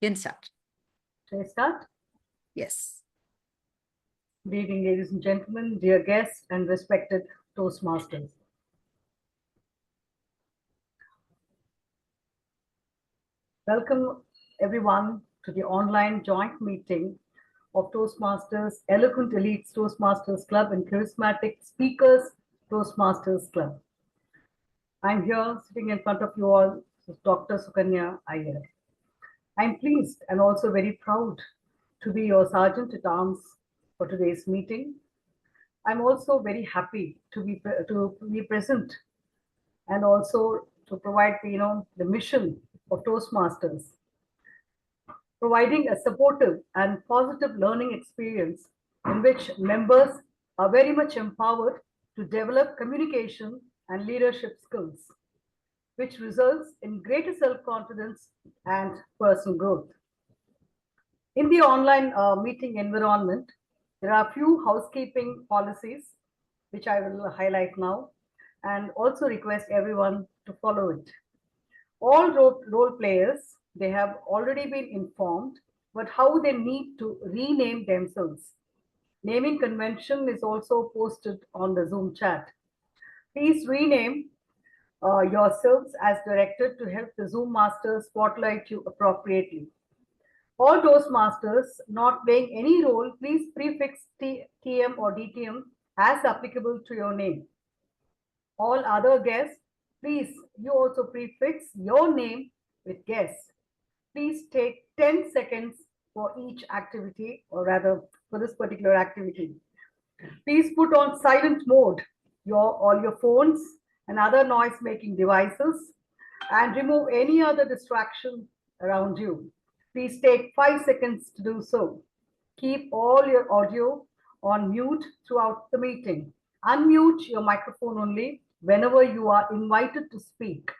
You can start. Shall I start? Yes. Good evening, ladies and gentlemen, dear guests and respected Toastmasters. Welcome everyone to the online joint meeting of Toastmasters, Eloquent Elites Toastmasters Club and Charismatic Speakers Toastmasters Club. I'm here sitting in front of you all, Dr. Sukanya Iyer. I'm pleased and also very proud to be your Sergeant at Arms for today's meeting. I'm also very happy to be present and also to provide the mission of Toastmasters, providing a supportive and positive learning experience in which members are very much empowered to develop communication and leadership skills, which results in greater self-confidence and personal growth. In the online meeting environment, there are a few housekeeping policies which I will highlight now and also request everyone to follow it. All role players, they have already been informed, but how they need to rename themselves. Naming convention is also posted on the Zoom chat. Please rename yourselves as directed to help the Zoom master spotlight you appropriately. All Toastmasters not playing any role, please prefix TM or DTM as applicable to your name. All other guests, please you also prefix your name with guest. Please take 10 seconds for each activity, or rather for this particular activity. Please put on silent mode all your phones and other noise making devices and remove any other distraction around you. Please take 5 seconds to do so. Keep all your audio on mute throughout the meeting. Unmute your microphone only whenever you are invited to speak.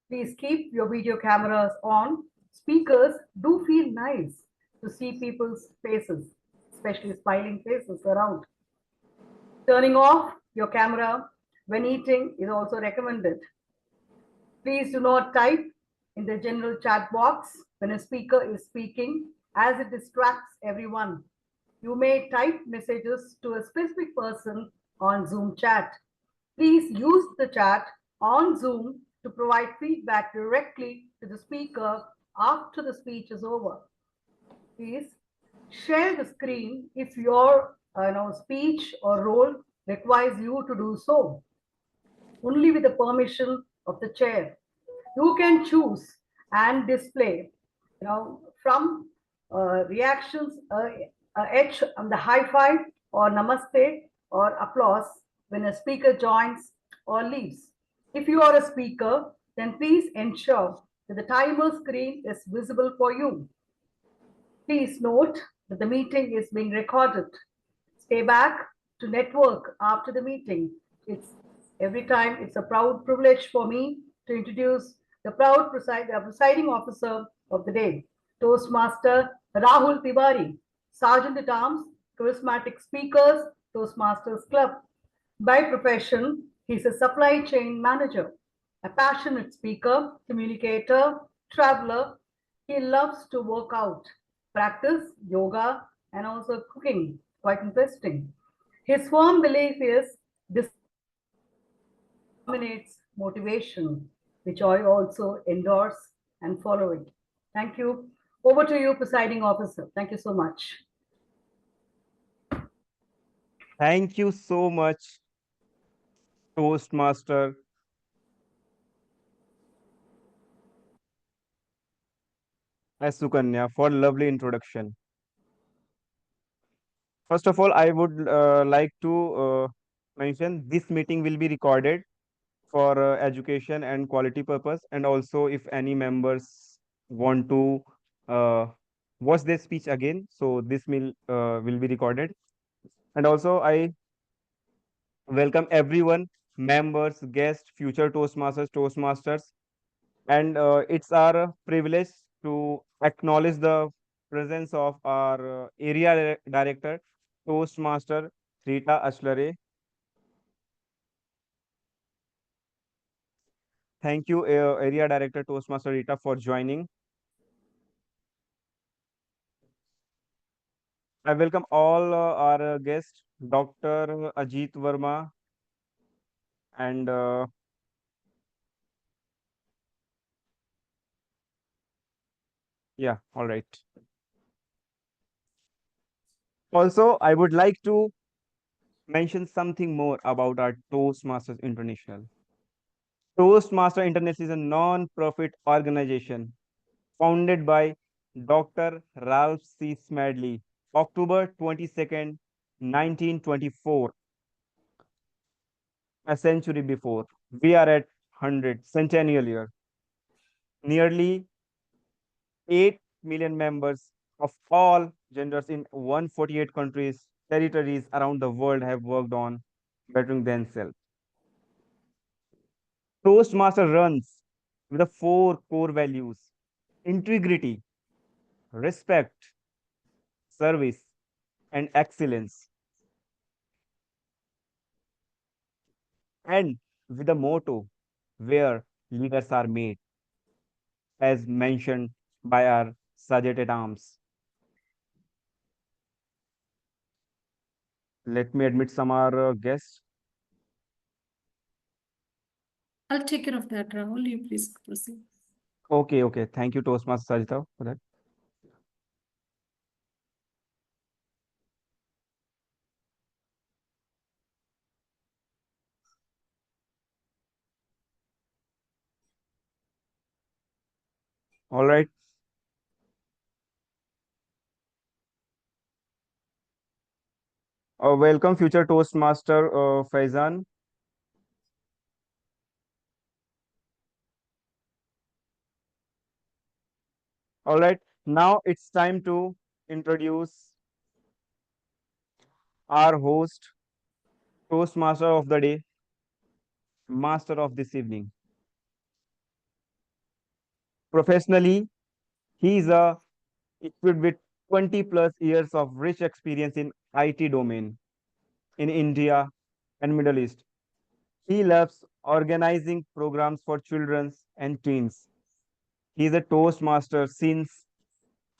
Please keep your video cameras on. Speakers, do feel nice to see people's faces, especially smiling faces around. Turning off your camera when eating is also recommended. Please do not type in the general chat box when a speaker is speaking, as it distracts everyone. You may type messages to a specific person on Zoom chat. Please use the chat on Zoom to provide feedback directly to the speaker after the speech is over. Please share the screen if your speech or role requires you to do so, only with the permission of the chair. You can choose and display, from reactions, H on the high five or namaste or applause when a speaker joins or leaves. If you are a speaker, then please ensure that the timer screen is visible for you. Please note that the meeting is being recorded. Stay back to network after the meeting. It's a proud privilege for me to introduce the presiding officer of the day, Toastmaster Rahul Tiwari, Sergeant at Arms, Charismatic Speakers, Toastmasters Club. By profession, he's a supply chain manager, a passionate speaker, communicator, traveler. He loves to work out, practice yoga, and also cooking. Quite interesting. His firm belief is dominates motivation, which I also endorse and follow it. Thank you. Over to you, presiding officer. Thank you so much. Thank you so much, Toastmaster Sukanya, for lovely introduction. First of all, I would like to mention this meeting will be recorded for education and quality purpose, and also if any members want to uh, watch their speech again, so this will be recorded. And also, I welcome everyone, members, guests, future Toastmasters, and it's our privilege to acknowledge the presence of our area director, Toastmaster Rita Ashlare. Thank you, Area Director Toastmaster Rita, for joining. I welcome all our guests, Dr. Ajit Verma and yeah, all right. Also, I would like to mention something more about our Toastmasters International. Toastmaster International is a non-profit organization founded by Dr. Ralph C. Smedley, October 22nd, 1924, a century before. We are at 100 centennial year. Nearly 8 million members of all genders in 148 countries, territories around the world have worked on bettering themselves. Toastmaster runs with the four core values: integrity, respect, service, and excellence, and with the motto where leaders are made, as mentioned by our Sergeant at Arms. Let me admit some are guests. I'll take care of that, Rahul. You please proceed. Okay, okay. Thank you, Toastmaster Sajitha, for that. All right. Welcome, future Toastmaster Faizan. All right. Now it's time to introduce our host, Toastmaster of the day, Master of this evening. Professionally, he is equipped with 20 plus years of rich experience in IT domain in India and Middle East. He loves organizing programs for children and teens. He is a Toastmaster since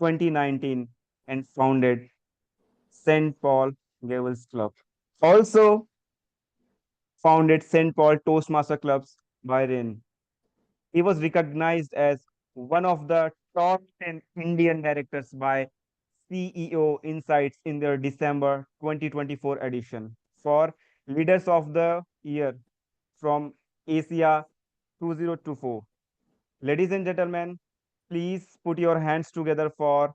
2019 and founded St. Paul Gavels Club. Also founded St. Paul Toastmaster Clubs by Ren. He was recognized as one of the top 10 Indian directors by CEO Insights in their December 2024 edition for Leaders of the Year from Asia 2024. Ladies and gentlemen, please put your hands together for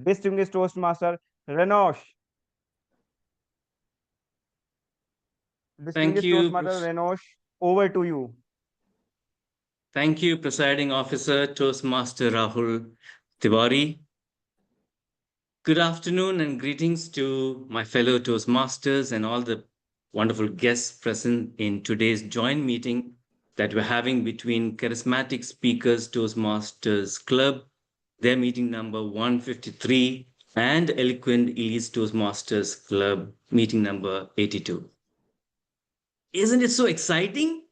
distinguished Toastmaster Renosh. Thank Distinguished you. Toastmaster Renosh, over to you. Thank you, Presiding Officer Toastmaster Rahul Tiwari. Good afternoon and greetings to my fellow Toastmasters and all the wonderful guests present in today's joint meeting that we're having between Charismatic Speakers Toastmasters Club, their meeting number 153, and Eloquent Elite Toastmasters Club, meeting number 82. Isn't it so exciting?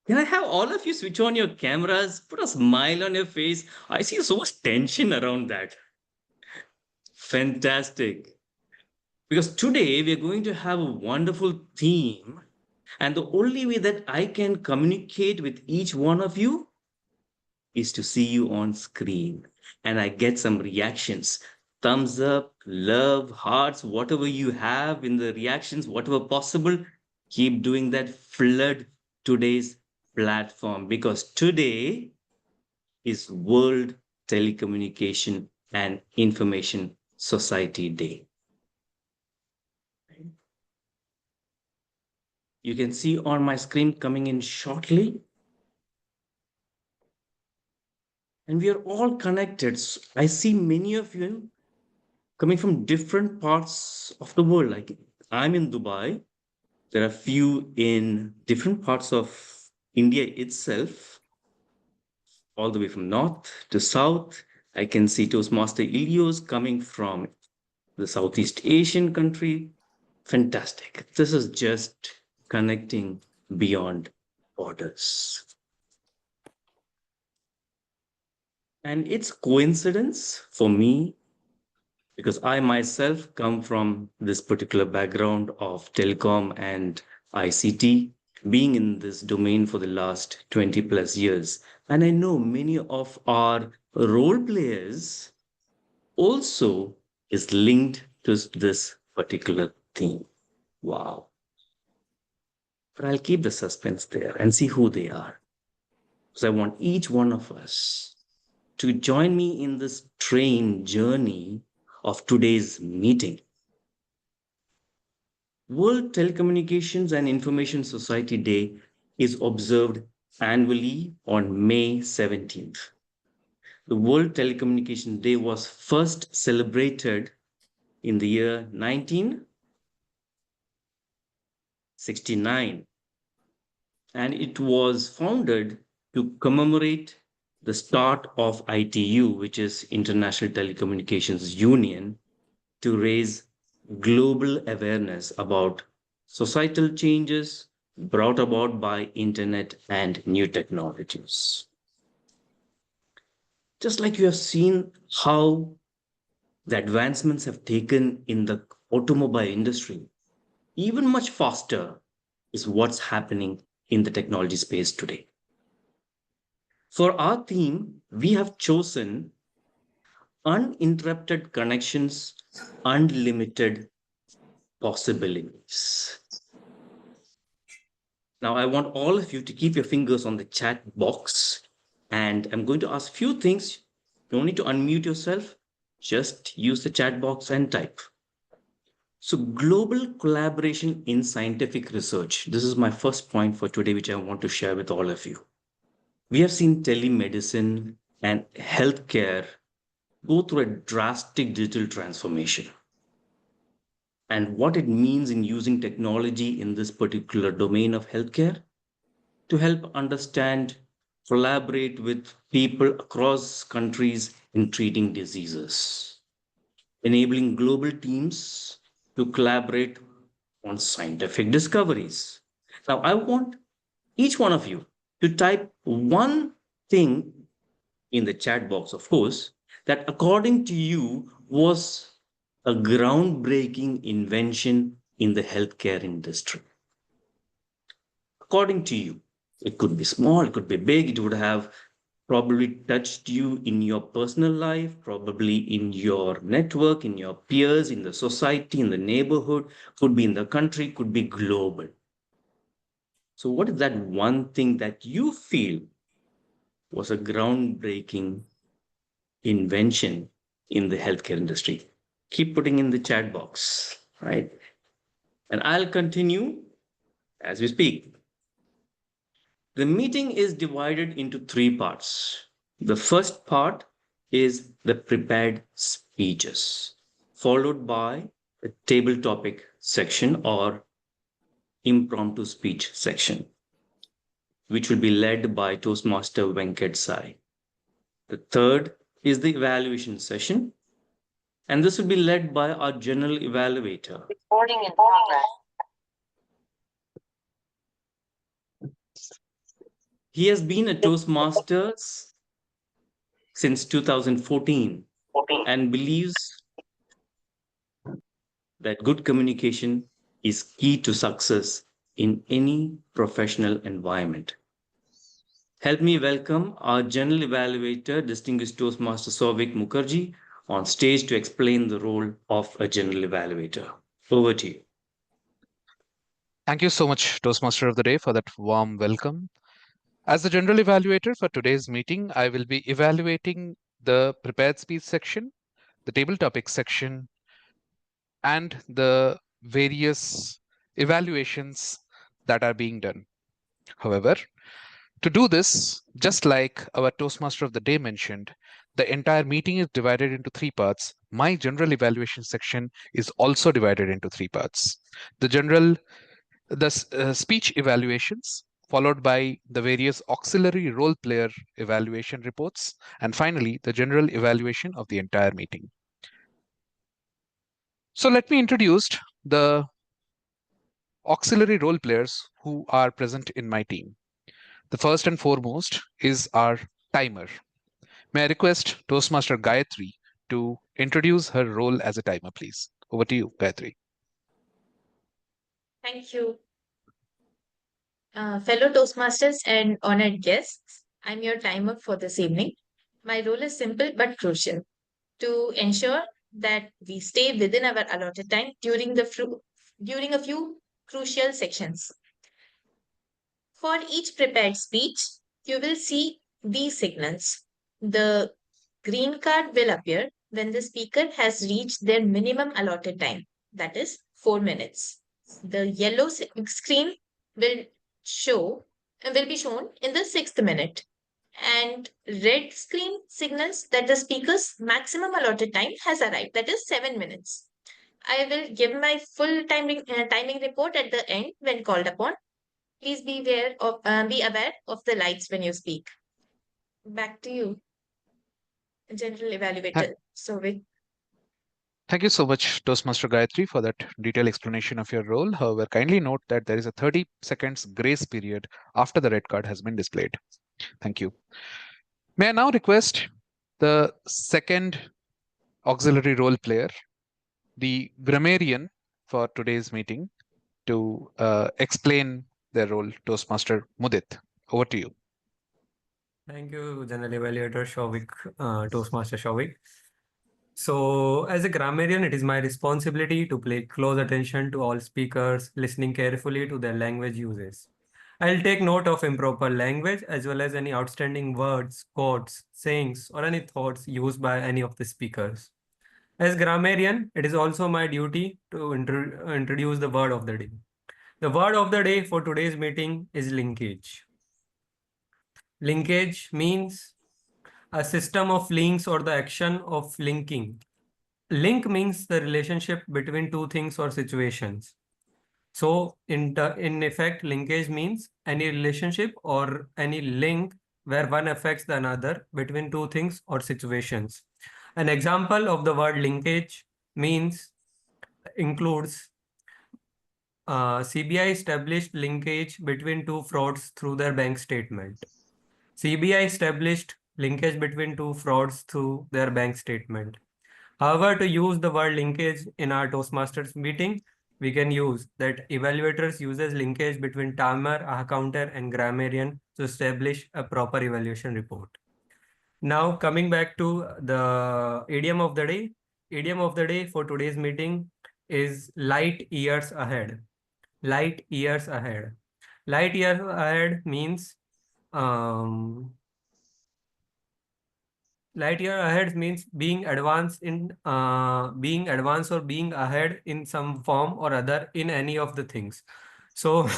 Can I have all of you switch on your cameras, put a smile on your face? I see so much tension around that. Fantastic. Because today we are going to have a wonderful theme, and the only way that I can communicate with each one of you is to see you on screen and I get some reactions. Thumbs up, love, hearts, whatever you have in the reactions, whatever possible, keep doing that. Flood today's platform because today is World Telecommunication and Information Society Day. You can see on my screen coming in shortly. And we are all connected. I see many of you coming from different parts of the world. Like I'm in Dubai. There are few in different parts of India itself, all the way from north to south. I can see Toastmaster Ilios coming from the Southeast Asian country. Fantastic. This is just connecting beyond borders. And it's coincidence for me because I myself come from this particular background of telecom and ICT, being in this domain for the last 20 plus years. And I know many of our role players also is linked to this particular theme. Wow. But I'll keep the suspense there and see who they are. Because I want each one of us to join me in this train journey of today's meeting. World Telecommunications and Information Society Day is observed annually on May 17th. The World Telecommunications Day was first celebrated in the year 1969, and it was founded to commemorate the start of ITU, which is International Telecommunications Union, to raise global awareness about societal changes brought about by internet and new technologies. Just like you have seen how the advancements have taken in the automobile industry, even much faster is what's happening in the technology space today. For our theme, we have chosen uninterrupted connections, unlimited possibilities. Now, I want all of you to keep your fingers on the chat box, and I'm going to ask a few things. You don't need to unmute yourself. Just use the chat box and type. So, global collaboration in scientific research. This is my first point for today, which I want to share with all of you. We have seen telemedicine and healthcare go through a drastic digital transformation. And what it means in using technology in this particular domain of healthcare to help understand, collaborate with people across countries in treating diseases, enabling global teams to collaborate on scientific discoveries. Now, I want each one of you to type one thing in the chat box, of course, that according to you was a groundbreaking invention in the healthcare industry. According to you, it could be small, it could be big, it would have probably touched you in your personal life, probably in your network, in your peers, in the society, in the neighborhood, could be in the country, could be global. So what is that one thing that you feel was a groundbreaking invention in the healthcare industry? Keep putting in the chat box, right? And I'll continue as we speak. The meeting is divided into three parts. The first part is the prepared speeches, followed by the table topic section or impromptu speech section, which will be led by Toastmaster Venkat. The third is the evaluation session, and this will be led by our general evaluator. Recording in progress. He has been a Toastmasters since 2014 and believes that good communication is key to success in any professional environment. Help me welcome our General Evaluator, Distinguished Toastmaster Souvik Mukherjee, on stage to explain the role of a General Evaluator. Over to you. Thank you so much, Toastmaster of the Day, for that warm welcome. As the General Evaluator for today's meeting, I will be evaluating the prepared speech section, the table topic section, and the various evaluations that are being done. However, to do this, just like our Toastmaster of the Day mentioned, the entire meeting is divided into three parts. My general evaluation section is also divided into three parts. The speech evaluations, followed by the various auxiliary role player evaluation reports, and finally, the general evaluation of the entire meeting. So let me introduce the auxiliary role players who are present in my team. The first and foremost is our timer. May I request Toastmaster Gayatri to introduce her role as a timer, please. Over to you, Gayatri. Thank you. Fellow Toastmasters and honored guests, I'm your timer for this evening. My role is simple but crucial to ensure that we stay within our allotted time during during a few crucial sections. For each prepared speech, you will see these signals. The green card will appear when the speaker has reached their minimum allotted time, that is 4 minutes. The yellow screen will will be shown in the 6th minute, and red screen signals that the speaker's maximum allotted time has arrived, that is 7 minutes. I will give my full timing report at the end when called upon. Please be aware of the lights when you speak. Back to you, General Evaluator Souvik. Thank you so much, Toastmaster Gayatri, for that detailed explanation of your role. However, kindly note that there is a 30 seconds grace period after the red card has been displayed. Thank you. May I now request the second auxiliary role player, the Grammarian for today's meeting, to explain their role, Toastmaster Mudit. Over to you. Thank you, General Evaluator Souvik, Toastmaster Souvik. So, as a grammarian, it is my responsibility to pay close attention to all speakers, listening carefully to their language uses. I'll take note of improper language as well as any outstanding words, quotes, sayings, or any thoughts used by any of the speakers. As grammarian, it is also my duty to introduce the word of the day. The word of the day for today's meeting is linkage. Linkage means a system of links or the action of linking. Link means the relationship between two things or situations. So in effect, linkage means any relationship or any link where one affects the another between two things or situations. An example of the word linkage includes CBI established linkage between two frauds through their bank statement. CBI established linkage between two frauds through their bank statement. However, to use the word linkage in our Toastmasters meeting, we can use that evaluators uses linkage between timer, counter, and grammarian to establish a proper evaluation report. Now, coming back to the idiom of the day. Idiom of the day for today's meeting is light years ahead. Light years ahead. Light years ahead means light year ahead means being advanced or being ahead in some form or other in any of the things. So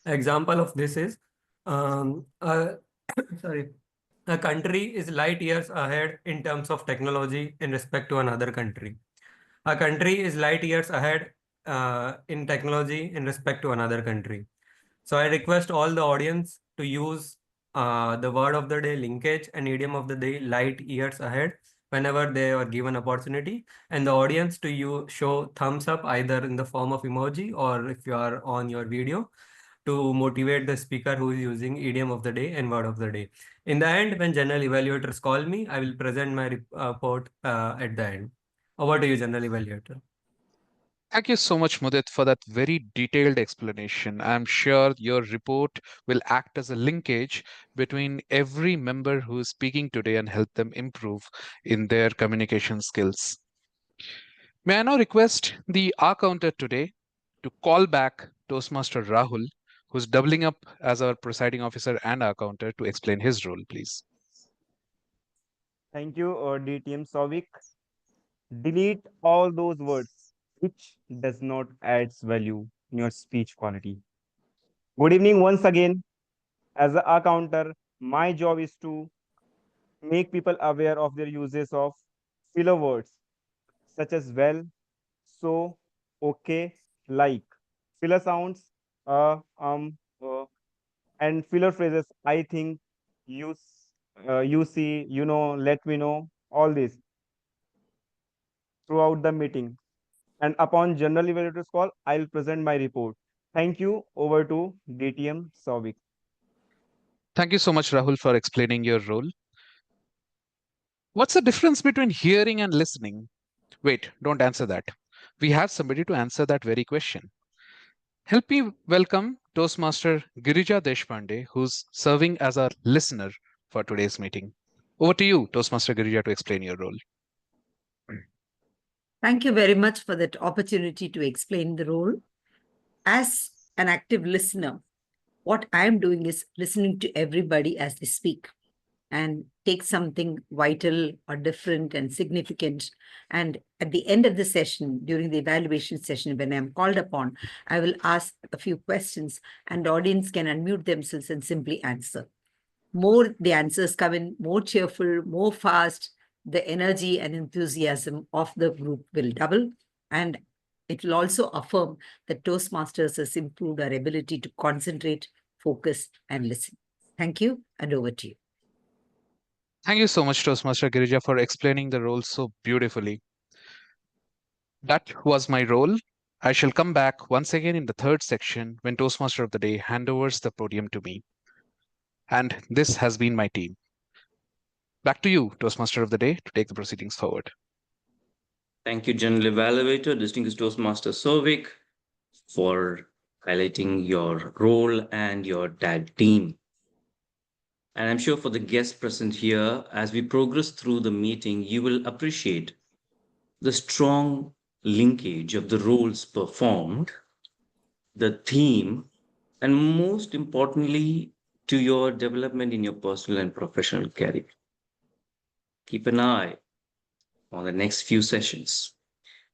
example of this is sorry, a country is light years ahead in terms of technology in respect to another country. A country is light years ahead in technology in respect to another country. So I request all the audience to use the word of the day linkage and idiom of the day light years ahead whenever they are given opportunity, and the audience to show thumbs up either in the form of emoji or if you are on your video to motivate the speaker who is using idiom of the day and word of the day. In the end, when general evaluators call me, I will present my report at the end. Over to you, general evaluator. Thank you so much, Mudit, for that very detailed explanation. I'm sure your report will act as a linkage between every member who is speaking today and help them improve in their communication skills. May I now request the R counter today to call back Toastmaster Rahul, who's doubling up as our presiding officer and R counter, to explain his role, please. Thank you, DTM Souvik. Delete all those words which does not adds value in your speech quality. Good evening once again. As a counter, my job is to make people aware of their uses of filler words such as well, so, okay, like. Filler sounds, and filler phrases. I think, you see, you know, let me know, all this throughout the meeting. And upon general evaluator's call, I'll present my report. Thank you. Over to DTM Souvik. Thank you so much, Rahul, for explaining your role. May I now request the R counter today to call back Toastmaster Rahul, who's doubling up as our presiding officer and R counter, to explain his role, please. Thank you, DTM Souvik. Thank you so much, Rahul, for explaining your role. What's the difference between hearing and listening? Wait, don't answer that. We have somebody to answer that very question. Help me welcome Toastmaster Girija Deshpande, who's serving as our listener for today's meeting. Over to you, Toastmaster Girija, to explain your role. Thank you very much for that opportunity to explain the role. As an active listener, what I am doing is listening to everybody as they speak and take something vital or different and significant. And at the end of the session, during the evaluation session, when I'm called upon, I will ask a few questions and the audience can unmute themselves and simply answer. More the answers come in, more cheerful, more fast, the energy and enthusiasm of the group will double. And it will also affirm that Toastmasters has improved our ability to concentrate, focus, and listen. Thank you, and over to you. Thank you so much, Toastmaster Girija, for explaining the role so beautifully. That was my role. I shall come back once again in the third section when Toastmaster of the Day handovers the podium to me. And this has been my team. Back to you, Toastmaster of the Day, to take the proceedings forward. Thank you, General Evaluator, Distinguished Toastmaster Souvik, for highlighting your role and your tag team. And I'm sure for the guests present here, as we progress through the meeting, you will appreciate the strong linkage of the roles performed, the theme, and most importantly, to your development in your personal and professional career. Keep an eye on the next few sessions.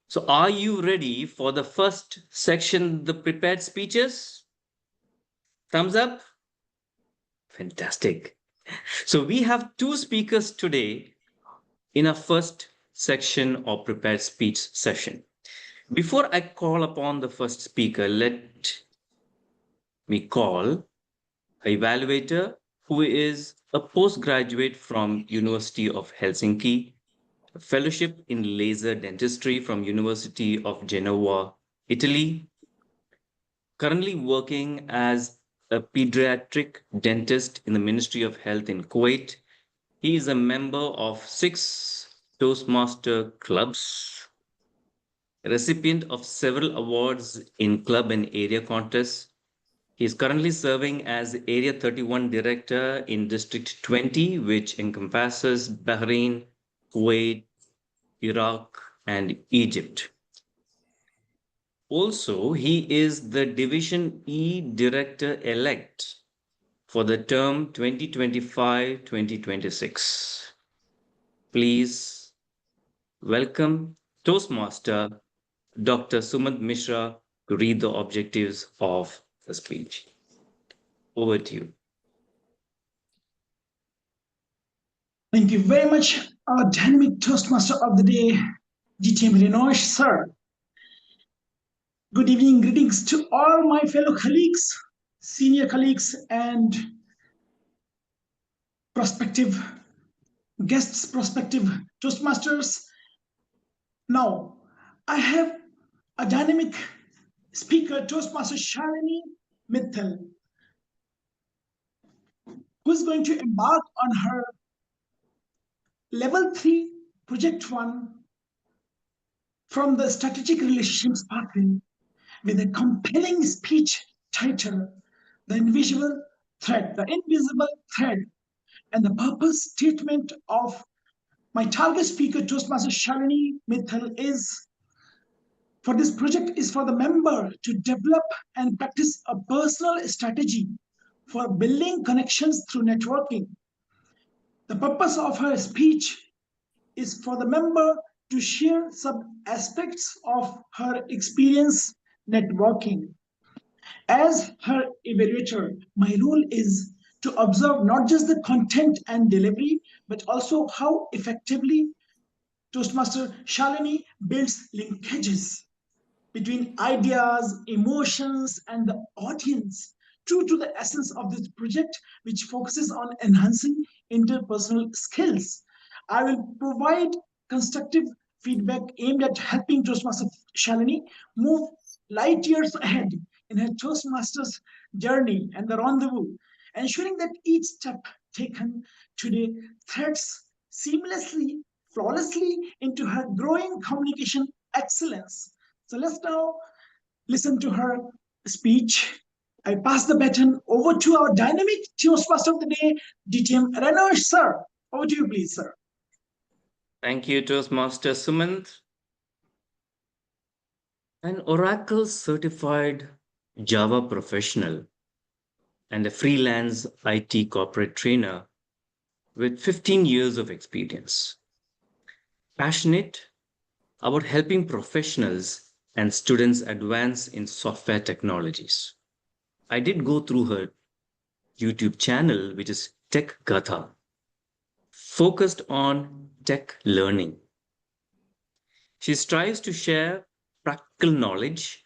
So are you ready for the first section, the prepared speeches? Thumbs up? Fantastic. So we have two speakers today in our first section of prepared speech session. Before I call upon the first speaker, let me call an evaluator who is a postgraduate from University of Helsinki, a fellowship in laser dentistry from University of Genoa, Italy, currently working as a pediatric dentist in the Ministry of Health in Kuwait. He is a member of 6 Toastmaster clubs, a recipient of several awards in club and area contests. He is currently serving as Area 31 Director in District 20, which encompasses Bahrain, Kuwait, Iraq, and Egypt. Also, he is the Division E Director-elect for the term 2025-2026. Please welcome Toastmaster Dr. Sumant Mishra to read the objectives of the speech. Over to you. Thank you very much, our dynamic Toastmaster of the Day, TM Renosh, sir. Good evening, greetings to all my fellow colleagues, senior colleagues, and prospective guests, prospective Toastmasters. Now, I have a dynamic speaker, Toastmaster Shalini Mittal, who is going to embark on her Level 3 Project 1 from the Strategic Relationships pathway with a compelling speech title, The Invisible Thread, and the purpose statement of my target speaker, Toastmaster Shalini Mittal, is for this project is for the member to develop and practice a personal strategy for building connections through networking. The purpose of her speech is for the member to share some aspects of her experience networking. As her evaluator, my role is to observe not just the content and delivery, but also how effectively Toastmaster Shalini builds linkages between ideas, emotions, and the audience, true to the essence of this project, which focuses on enhancing interpersonal skills. I will provide constructive feedback aimed at helping Toastmaster Shalini move light years ahead in her Toastmasters journey and the rendezvous, ensuring that each step taken today threads seamlessly, flawlessly into her growing communication excellence. So let's now listen to her speech. I pass the baton over to our dynamic Toastmaster of the day, DTM Renosh, sir. Over to you, please, sir. Thank you, Toastmaster Sumant. An Oracle certified Java professional and a freelance IT corporate trainer with 15 years of experience. Passionate about helping professionals and students advance in software technologies. I did go through her YouTube channel, which is Tech Gatha, focused on tech learning. She strives to share practical knowledge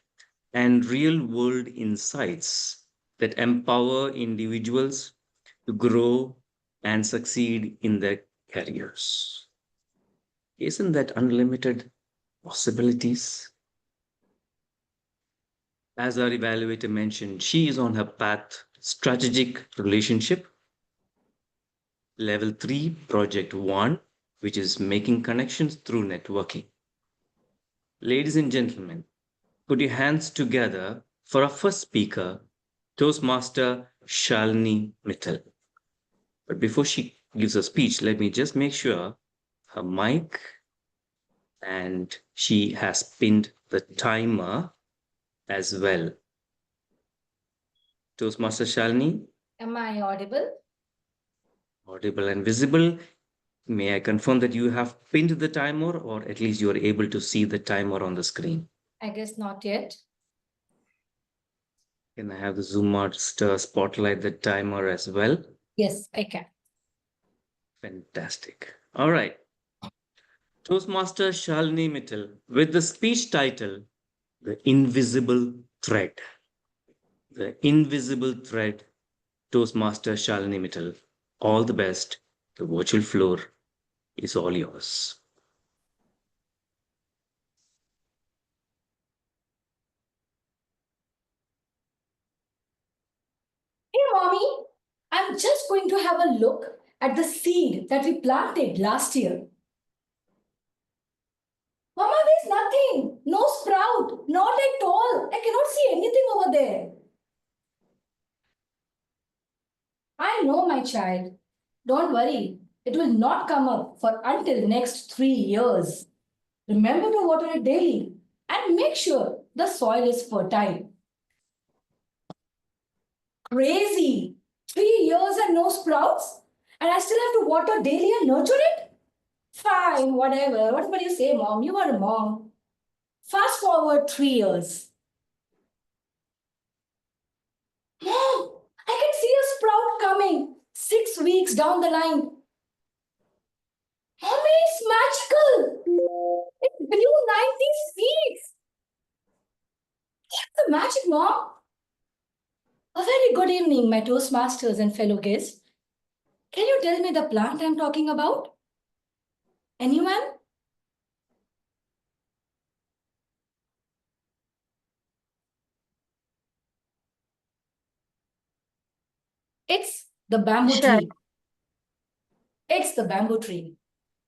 and real world insights that empower individuals to grow and succeed in their careers. Isn't that unlimited possibilities? As our evaluator mentioned, she is on her path strategic relationship, level 3, project 1, which is making connections through networking. Ladies and gentlemen, put your hands together for our first speaker, Toastmaster Shalini Mittal. But before she gives a speech, let me just make sure her mic, and she has pinned the timer as well. Toastmaster Shalini? Am I audible? Audible and visible. May I confirm that you have pinned the timer, or at least you are able to see the timer on the screen? I guess not yet. Can I have the Zoom master spotlight the timer as well? Yes, I can. Fantastic. All right. Toastmaster Shalini Mittal with the speech title, The Invisible Thread. The Invisible Thread, Toastmaster Shalini Mittal. All the best. The virtual floor is all yours. Hey, Mommy, I'm just going to have a look at the seed that we planted last year. Mama, there's nothing. No sprout. Not at all. I cannot see anything over there. I know, my child. Don't worry. It will not come up for until next 3 years. Remember to water it daily and make sure the soil is fertile. Crazy. 3 years and no sprouts? And I still have to water daily and nurture it? Fine, whatever. Whatever you say, Mom. You are a mom. Fast forward 3 years. Mom, I can see a sprout coming 6 weeks down the line. Mommy, it's magical. It grew 90 seeds. What's the magic, Mom? A very good evening, my Toastmasters and fellow guests. Can you tell me the plant I'm talking about? Anyone? It's the bamboo tree. It's the bamboo tree.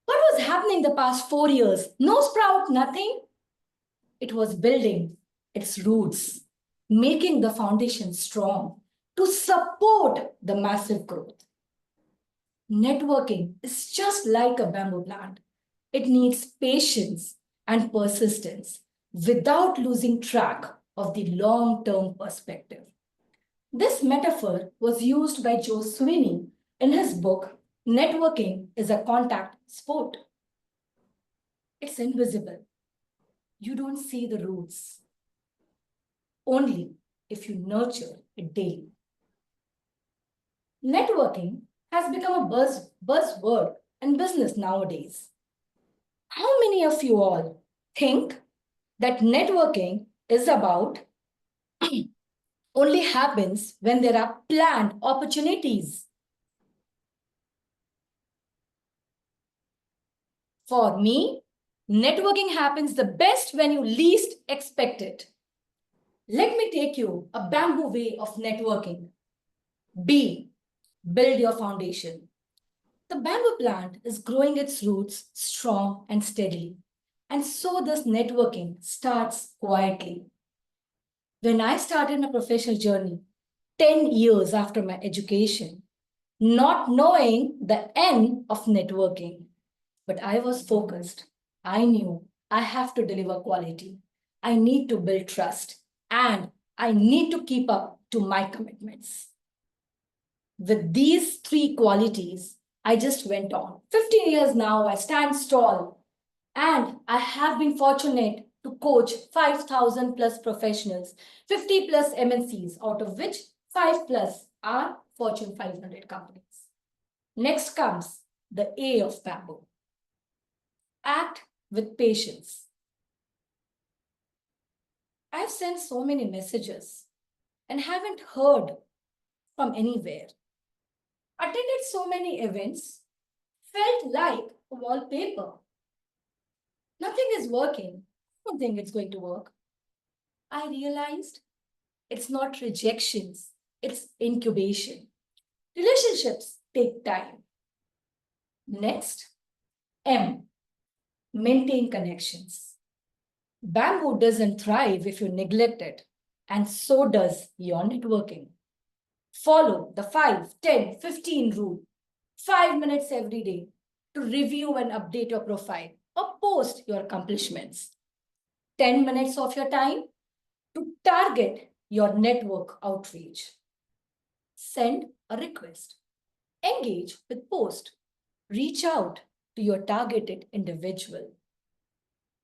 What was happening the past 4 years? No sprout, nothing. It was building its roots, making the foundation strong to support the massive growth. Networking is just like a bamboo plant. It needs patience and persistence without losing track of the long-term perspective. This metaphor was used by Joe Sweeney in his book, Networking is a Contact Sport. It's invisible. You don't see the roots. Only if you nurture it daily. Networking has become a buzzword in business nowadays. How many of you all think that networking is about only happens when there are planned opportunities? For me, networking happens the best when you least expect it. Let me take you a bamboo way of networking. B, build your foundation. The bamboo plant is growing its roots strong and steadily. And so this networking starts quietly. When I started my professional journey, 10 years after my education, not knowing the end of networking, but I was focused. I knew I have to deliver quality. I need to build trust and I need to keep up to my commitments. With these three qualities, I just went on. 15 years now, I stand tall and I have been fortunate to coach 5,000 plus professionals, 50 plus MNCs, out of which 5 plus are Fortune 500 companies. Next comes the A of bamboo. Act with patience. I've sent so many messages and haven't heard from anywhere. Attended so many events, felt like a wallpaper. Nothing is working. I don't think it's going to work. I realized it's not rejections, it's incubation. Relationships take time. Next, M, maintain connections. Bamboo doesn't thrive if you neglect it, and so does your networking. Follow the 5, 10, 15 rule. 5 minutes every day to review and update your profile or post your accomplishments. 10 minutes of your time to target your network outreach. Send a request. Engage with post. Reach out to your targeted individual.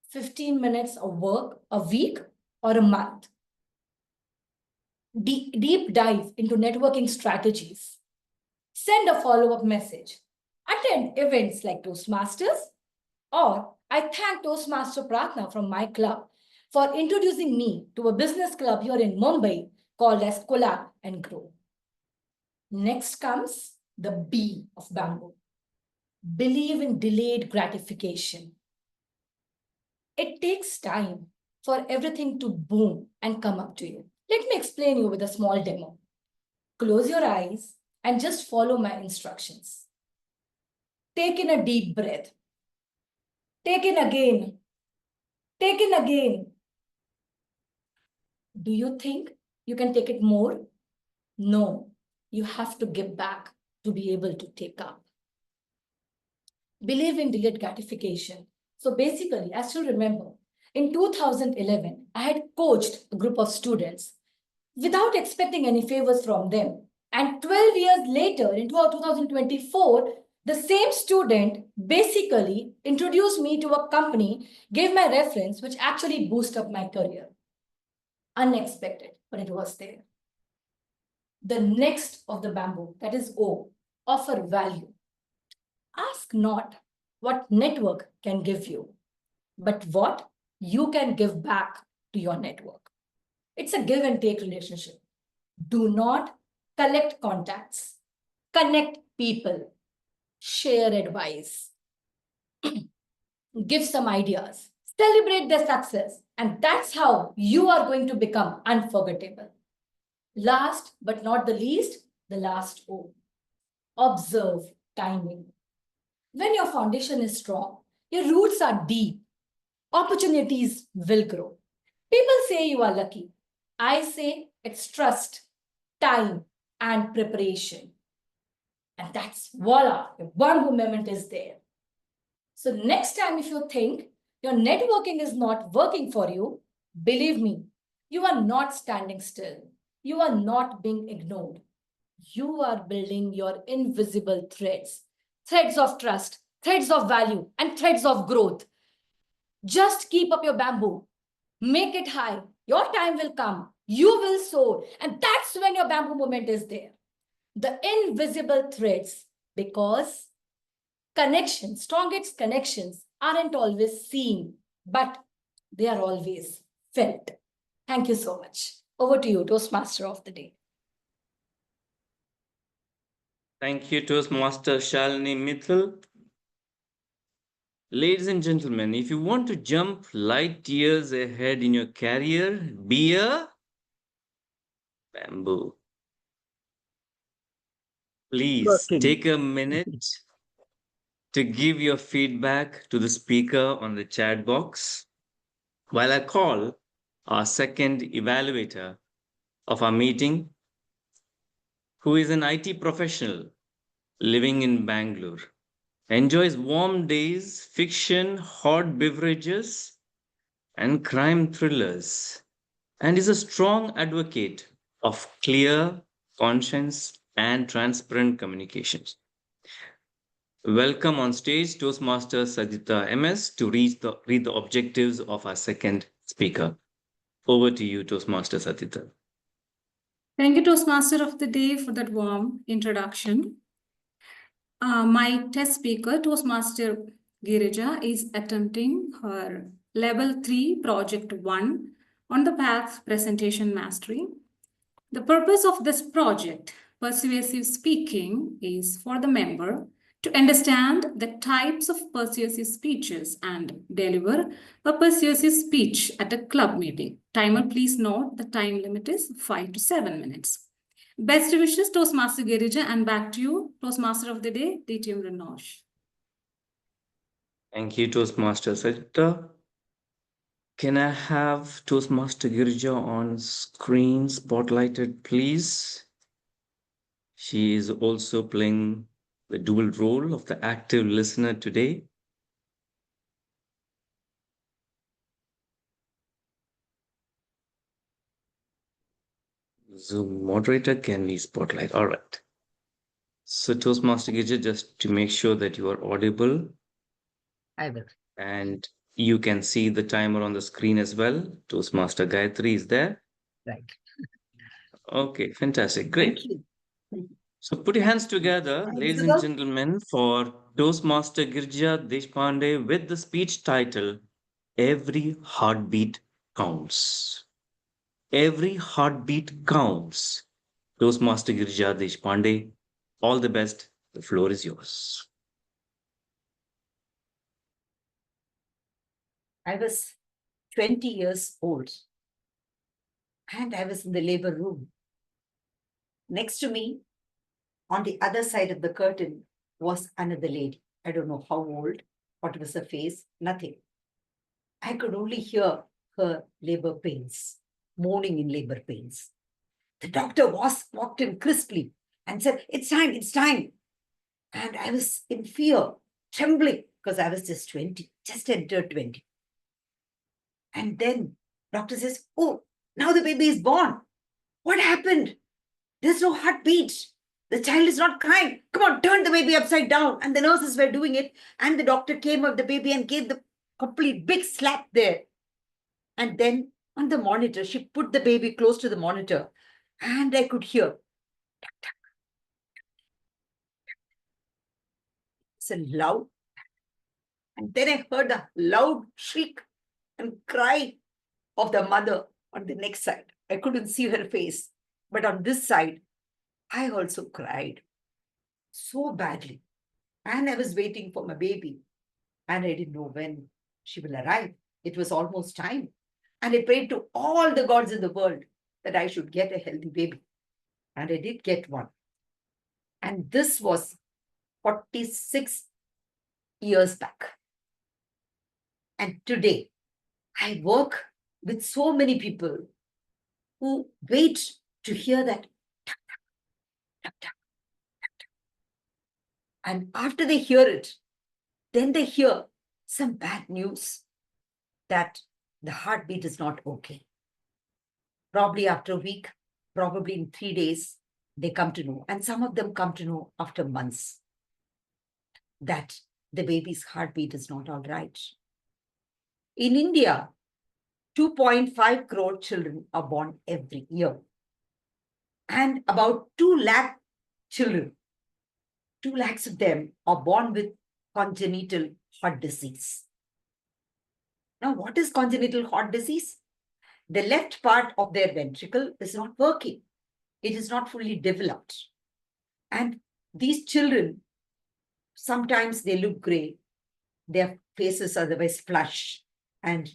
15 minutes of work a week or a month. Deep dive into networking strategies. Send a follow-up message. Attend events like Toastmasters, or I thank Toastmaster Pratna from my club for introducing me to a business club here in Mumbai called as Collab and Grow. Next comes the B of bamboo. Believe in delayed gratification. It takes time for everything to boom and come up to you. Let me explain you with a small demo. Close your eyes and just follow my instructions. Take in a deep breath. Take in again. Take in again. Do you think you can take it more? No, you have to give back to be able to take up. Believe in delayed gratification. So basically, as you remember, in 2011, I had coached a group of students without expecting any favors from them. And 12 years later, in 2024, the same student basically introduced me to a company, gave my reference, which actually boosted up my career. Unexpected, but it was there. The next of the bamboo, that is O, offer value. Ask not what network can give you, but what you can give back to your network. It's a give and take relationship. Do not collect contacts, connect people, share advice, give some ideas, celebrate their success, and that's how you are going to become unforgettable. Last but not the least, the last O. Observe timing. When your foundation is strong, your roots are deep, opportunities will grow. People say you are lucky. I say it's trust, time, and preparation. And that's voila, your bamboo moment is there. So next time if you think your networking is not working for you, believe me, you are not standing still. You are not being ignored. You are building your invisible threads. Threads of trust, threads of value, and threads of growth. Just keep up your bamboo. Make it high. Your time will come. You will soar. And that's when your bamboo moment is there. The invisible threads, because connections, strongest connections aren't always seen, but they are always felt. Thank you so much. Over to you, Toastmaster of the day. Thank you, Toastmaster Shalini Mittal. Ladies and gentlemen, if you want to jump light years ahead in your career, be a bamboo. Please take a minute to give your feedback to the speaker on the chat box while I call our second evaluator of our meeting, who is an IT professional living in Bangalore, enjoys warm days, fiction, hot beverages, and crime thrillers, and is a strong advocate of clear conscience and transparent communications. Welcome on stage Toastmaster Sajitha MS to read the objectives of our second speaker. Over to you, Toastmaster Sajitha. Thank you, Toastmaster of the Day, for that warm introduction. My test speaker, Toastmaster Girija, is attempting her Level 3 Project 1 on the path Presentation Mastery. The purpose of this project, Persuasive Speaking, is for the member to understand the types of persuasive speeches and deliver a persuasive speech at a club meeting. Timer, please note the time limit is 5 to 7 minutes. Best wishes, Toastmaster Girija, and back to you, Toastmaster of the Day, TM Renosh. Thank you, Toastmaster Sajitha. Can I have Toastmaster Girija on screen spotlighted, please? She is also playing the dual role of the active listener today. Zoom moderator, can we spotlight? All right. So Toastmaster Girija, just to make sure that you are audible. I will. And you can see the timer on the screen as well. Toastmaster Gayatri is there. Right. Okay, fantastic. Great. Thank you. So put your hands together, ladies and gentlemen, for Toastmaster Girija Deshpande with the speech title, Every Heartbeat Counts. Every heartbeat counts. Toastmaster Girija Deshpande, all the best. The floor is yours. I was 20 years old and I was in the labor room. Next to me, on the other side of the curtain, was another lady. I don't know how old, what was her face, nothing. I could only hear her labor pains, moaning in labor pains. The doctor walked in crisply and said, it's time, it's time. And I was in fear, trembling, because I was just 20, just entered 20. And then doctor says, oh, now the baby is born. What happened? There's no heartbeat. The child is not crying. Come on, turn the baby upside down. And the nurses were doing it. And the doctor came up the baby and gave the complete big slap there. And then on the monitor, she put the baby close to the monitor. And I could hear. It's a loud. And then I heard a loud shriek and cry of the mother on the next side. I couldn't see her face. But on this side, I also cried so badly. And I was waiting for my baby. And I didn't know when she will arrive. It was almost time. And I prayed to all the gods in the world that I should get a healthy baby. And I did get one. And this was 46 years back. And today, I work with so many people who wait to hear that. And after they hear it, then they hear some bad news that the heartbeat is not okay. Probably after a week, probably in 3 days, they come to know. And some of them come to know after months that the baby's heartbeat is not all right. In India, 2.5 crore children are born every year. And about 2 lakh children, 2 lakhs of them are born with congenital heart disease. Now, what is congenital heart disease? The left part of their ventricle is not working. It is not fully developed. And these children, sometimes they look gray. Their faces are otherwise flush and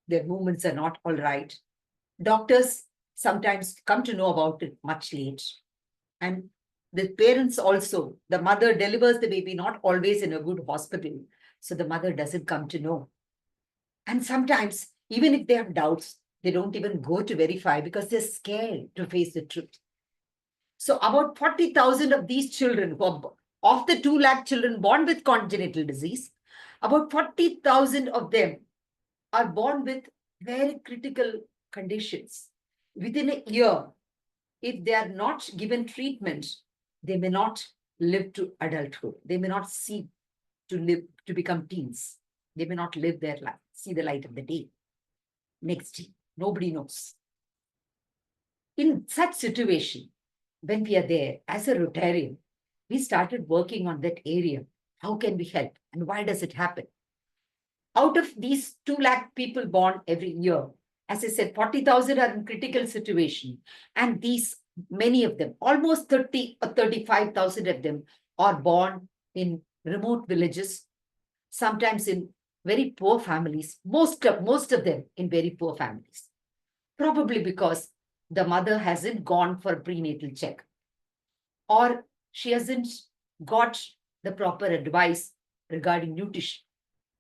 their movements are not all right. Doctors sometimes come to know about it much late. And The parents also, the mother delivers the baby, not always in a good hospital. So the mother doesn't come to know. And sometimes, even if they have doubts, they don't even go to verify because they're scared to face the truth. So about 40,000 of these children, of the 2 lakh children born with congenital disease, about 40,000 of them are born with very critical conditions. Within a year, if they are not given treatment, they may not live to adulthood. They may not see to become teens. They may not live their life, see the light of the day. Next year, nobody knows. In such situation, when we are there as a Rotarian, we started working on that area. How can we help and why does it happen? Out of these 2 lakh people born every year, as I said, 40,000 are in critical situation. And these, many of them, almost 30 or 35,000 of them are born in remote villages, sometimes in very poor families, most of them in very poor families. Probably because the mother hasn't gone for a prenatal check, or she hasn't got the proper advice regarding nutrition,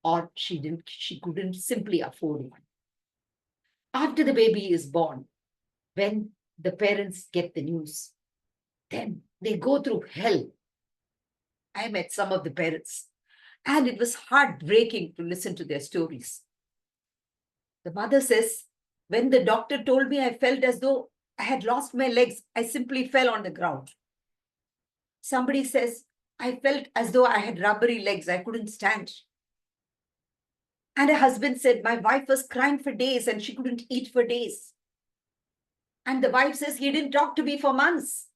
or she couldn't simply afford one. After the baby is born, when the parents get the news, then they go through hell. I met some of the parents, and it was heartbreaking to listen to their stories. The mother says, when the doctor told me, I felt as though I had lost my legs. I simply fell on the ground. Somebody says, I felt as though I had rubbery legs. I couldn't stand. And a husband said, my wife was crying for days and she couldn't eat for days. And the wife says, he didn't talk to me for months.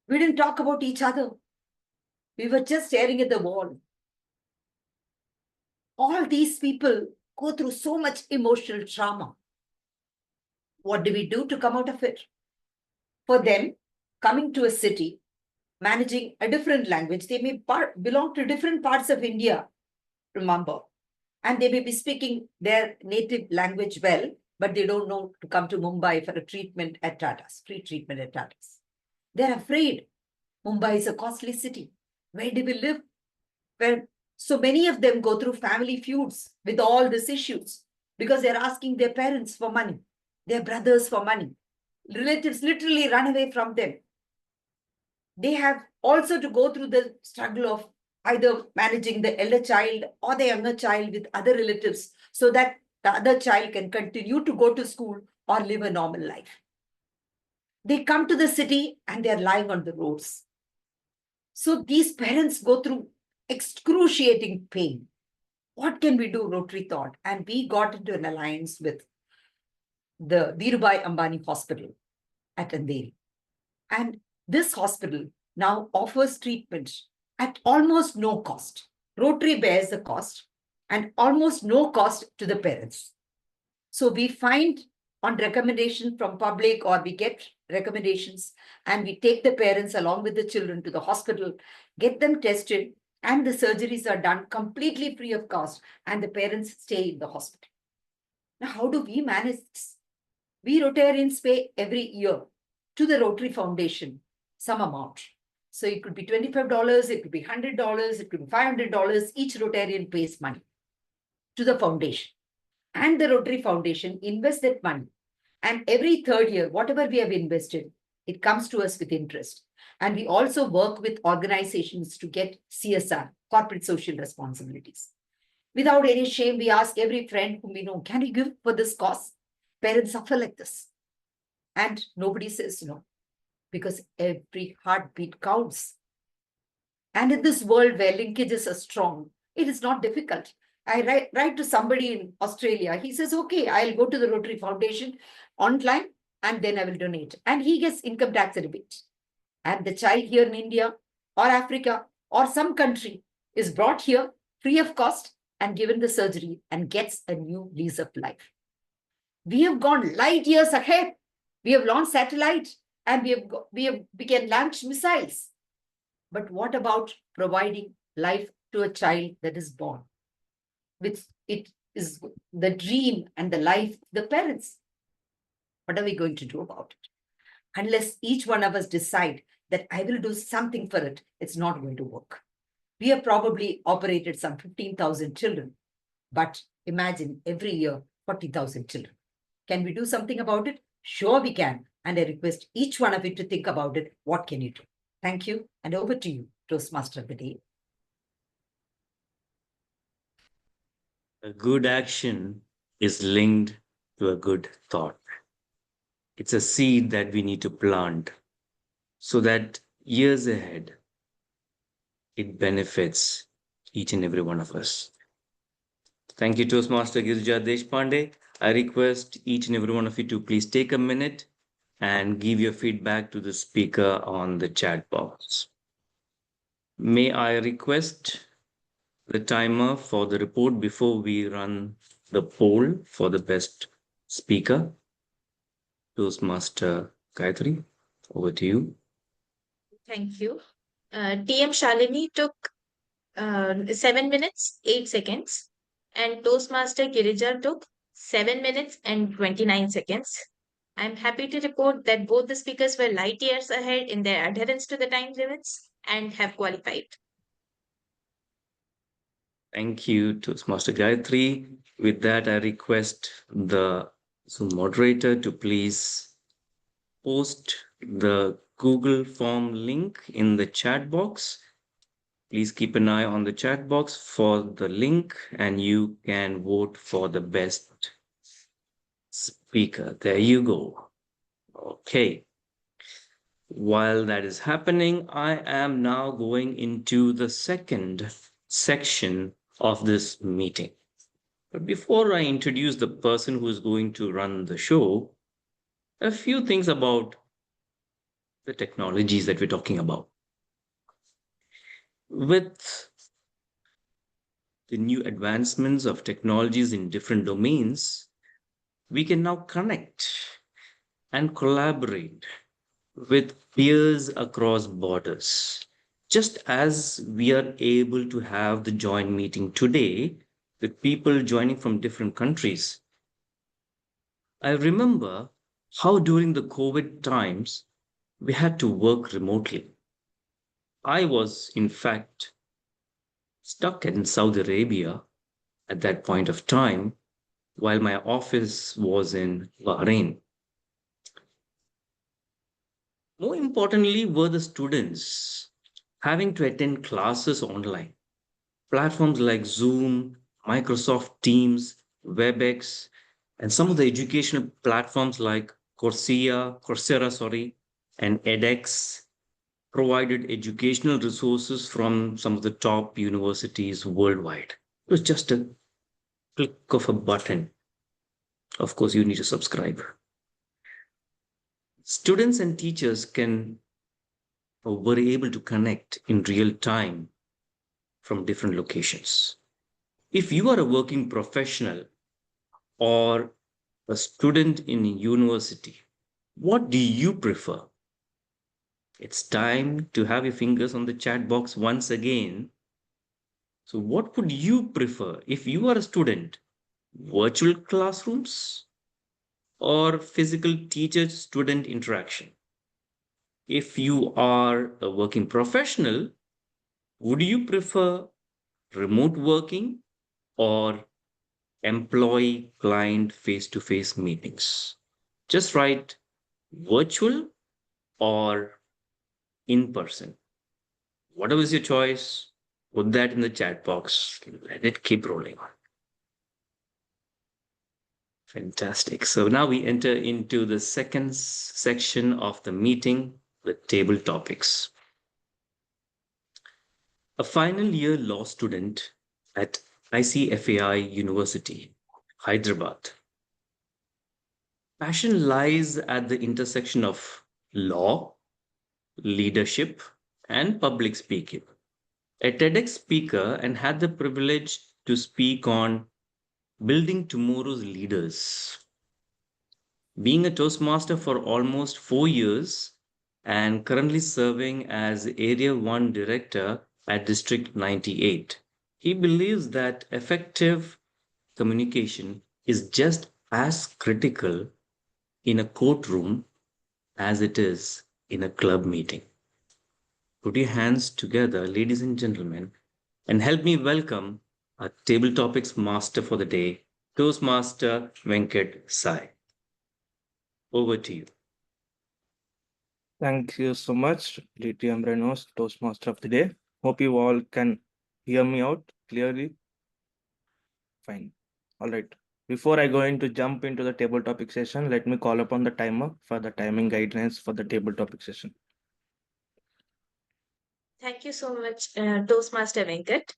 We didn't talk about each other. We were just staring at the wall. All these people go through so much emotional trauma. What do we do to come out of it? For them, coming to a city, managing a different language, they may belong to different parts of India, remember, and they may be speaking their native language well, but they don't know to come to Mumbai for a treatment at Tata's, free treatment at Tata's. They're afraid. Mumbai is a costly city. Where do we live? Well, so many of them go through family feuds with all these issues because they're asking their parents for money, their brothers for money. Relatives literally run away from them. They have also to go through the struggle of either managing the elder child or the younger child with other relatives so that the other child can continue to go to school or live a normal life. They come to the city and they're lying on the roads. So these parents go through excruciating pain. What can we do, Rotary thought? And we got into an alliance with the Dhirubhai Ambani Hospital at Andheri. And this hospital now offers treatment at almost no cost. Rotary bears the cost and almost no cost to the parents. So we find on recommendation from public, or we get recommendations and we take the parents along with the children to the hospital, get them tested, and the surgeries are done completely free of cost, and the parents stay in the hospital. Now, how do we manage this? We Rotarians pay every year to the Rotary Foundation some amount. So it could be $25, it could be $100, it could be $500. Each Rotarian pays money to the foundation. And the Rotary Foundation invests that money. And every third year, whatever we have invested, it comes to us with interest. And we also work with organizations to get CSR, corporate social responsibilities. Without any shame, we ask every friend whom we know, can you give for this cause? Parents suffer like this. And nobody says no, because every heartbeat counts. And in this world where linkages are strong, it is not difficult. I write to somebody in Australia. He says, okay, I'll go to the Rotary Foundation online and then I will donate. And he gets income tax rebate. And the child here in India or Africa or some country is brought here free of cost and given the surgery and gets a new lease of life. We have gone light years ahead. We have launched satellite and we can launch missiles. But what about providing life to a child that is born? Which it is the dream and the life of the parents. What are we going to do about it? Unless each one of us decide that I will do something for it, it's not going to work. We have probably operated some 15,000 children, but imagine every year 40,000 children. Can we do something about it? Sure, we can. And I request each one of you to think about it. What can you do? Thank you. And over to you, Toastmaster of the Day. A good action is linked to a good thought. It's a seed that we need to plant so that years ahead, it benefits each and every one of us. Thank you, Toastmaster Girija Deshpande. I request each and every one of you to please take a minute and give your feedback to the speaker on the chat box. May I request the timer for the report before we run the poll for the best speaker? Toastmaster Gayatri, over to you. Thank you. TM Shalini took 7 minutes, 8 seconds, and Toastmaster Girija took 7 minutes and 29 seconds. I'm happy to report that both the speakers were light years ahead in their adherence to the time limits and have qualified. Thank you, Toastmaster Gayatri. With that, I request the Zoom moderator to please post the Google form link in the chat box. Please keep an eye on the chat box for the link and you can vote for the best speaker. There you go. Okay. While that is happening, I am now going into the second section of this meeting. But before I introduce the person who is going to run the show, a few things about the technologies that we're talking about. With the new advancements of technologies in different domains, we can now connect and collaborate with peers across borders. Just as we are able to have the joint meeting today with people joining from different countries. I remember how during the COVID times, we had to work remotely. I was, in fact, stuck in Saudi Arabia at that point of time, while my office was in Bahrain. More importantly, were the students having to attend classes online. Platforms like Zoom, Microsoft Teams, WebEx, and some of the educational platforms like Coursera, and edX provided educational resources from some of the top universities worldwide. It was just a click of a button. Of course, you need to subscribe. Students and teachers were able to connect in real time from different locations. If you are a working professional or a student in a university, what do you prefer? It's time to have your fingers on the chat box once again. So what would you prefer if you are a student? Virtual classrooms or physical teacher-student interaction? If you are a working professional, would you prefer remote working or employee-client face-to-face meetings? Just write virtual or in person. Whatever is your choice, put that in the chat box. Let it keep rolling on. Fantastic. So now we enter into the second section of the meeting, the table topics. A final year law student at ICFAI University, Hyderabad. Passion lies at the intersection of law, leadership, and public speaking. A TEDx speaker and had the privilege to speak on building tomorrow's leaders. Being a Toastmaster for almost 4 years and currently serving as Area 1 Director at District 98, he believes that effective communication is just as critical in a courtroom as it is in a club meeting. put your hands together, ladies and gentlemen, and help me welcome our table topics master for the day, Toastmaster Venkat Sai. Over to you. Thank you so much, TM Renosh, Toastmaster of the day. Hope you all can hear me out clearly. Fine. All right. Before I go into jump into the table topic session, let me call upon the timer for the timing guidelines for the table topic session. Thank you so much, Toastmaster Venkat.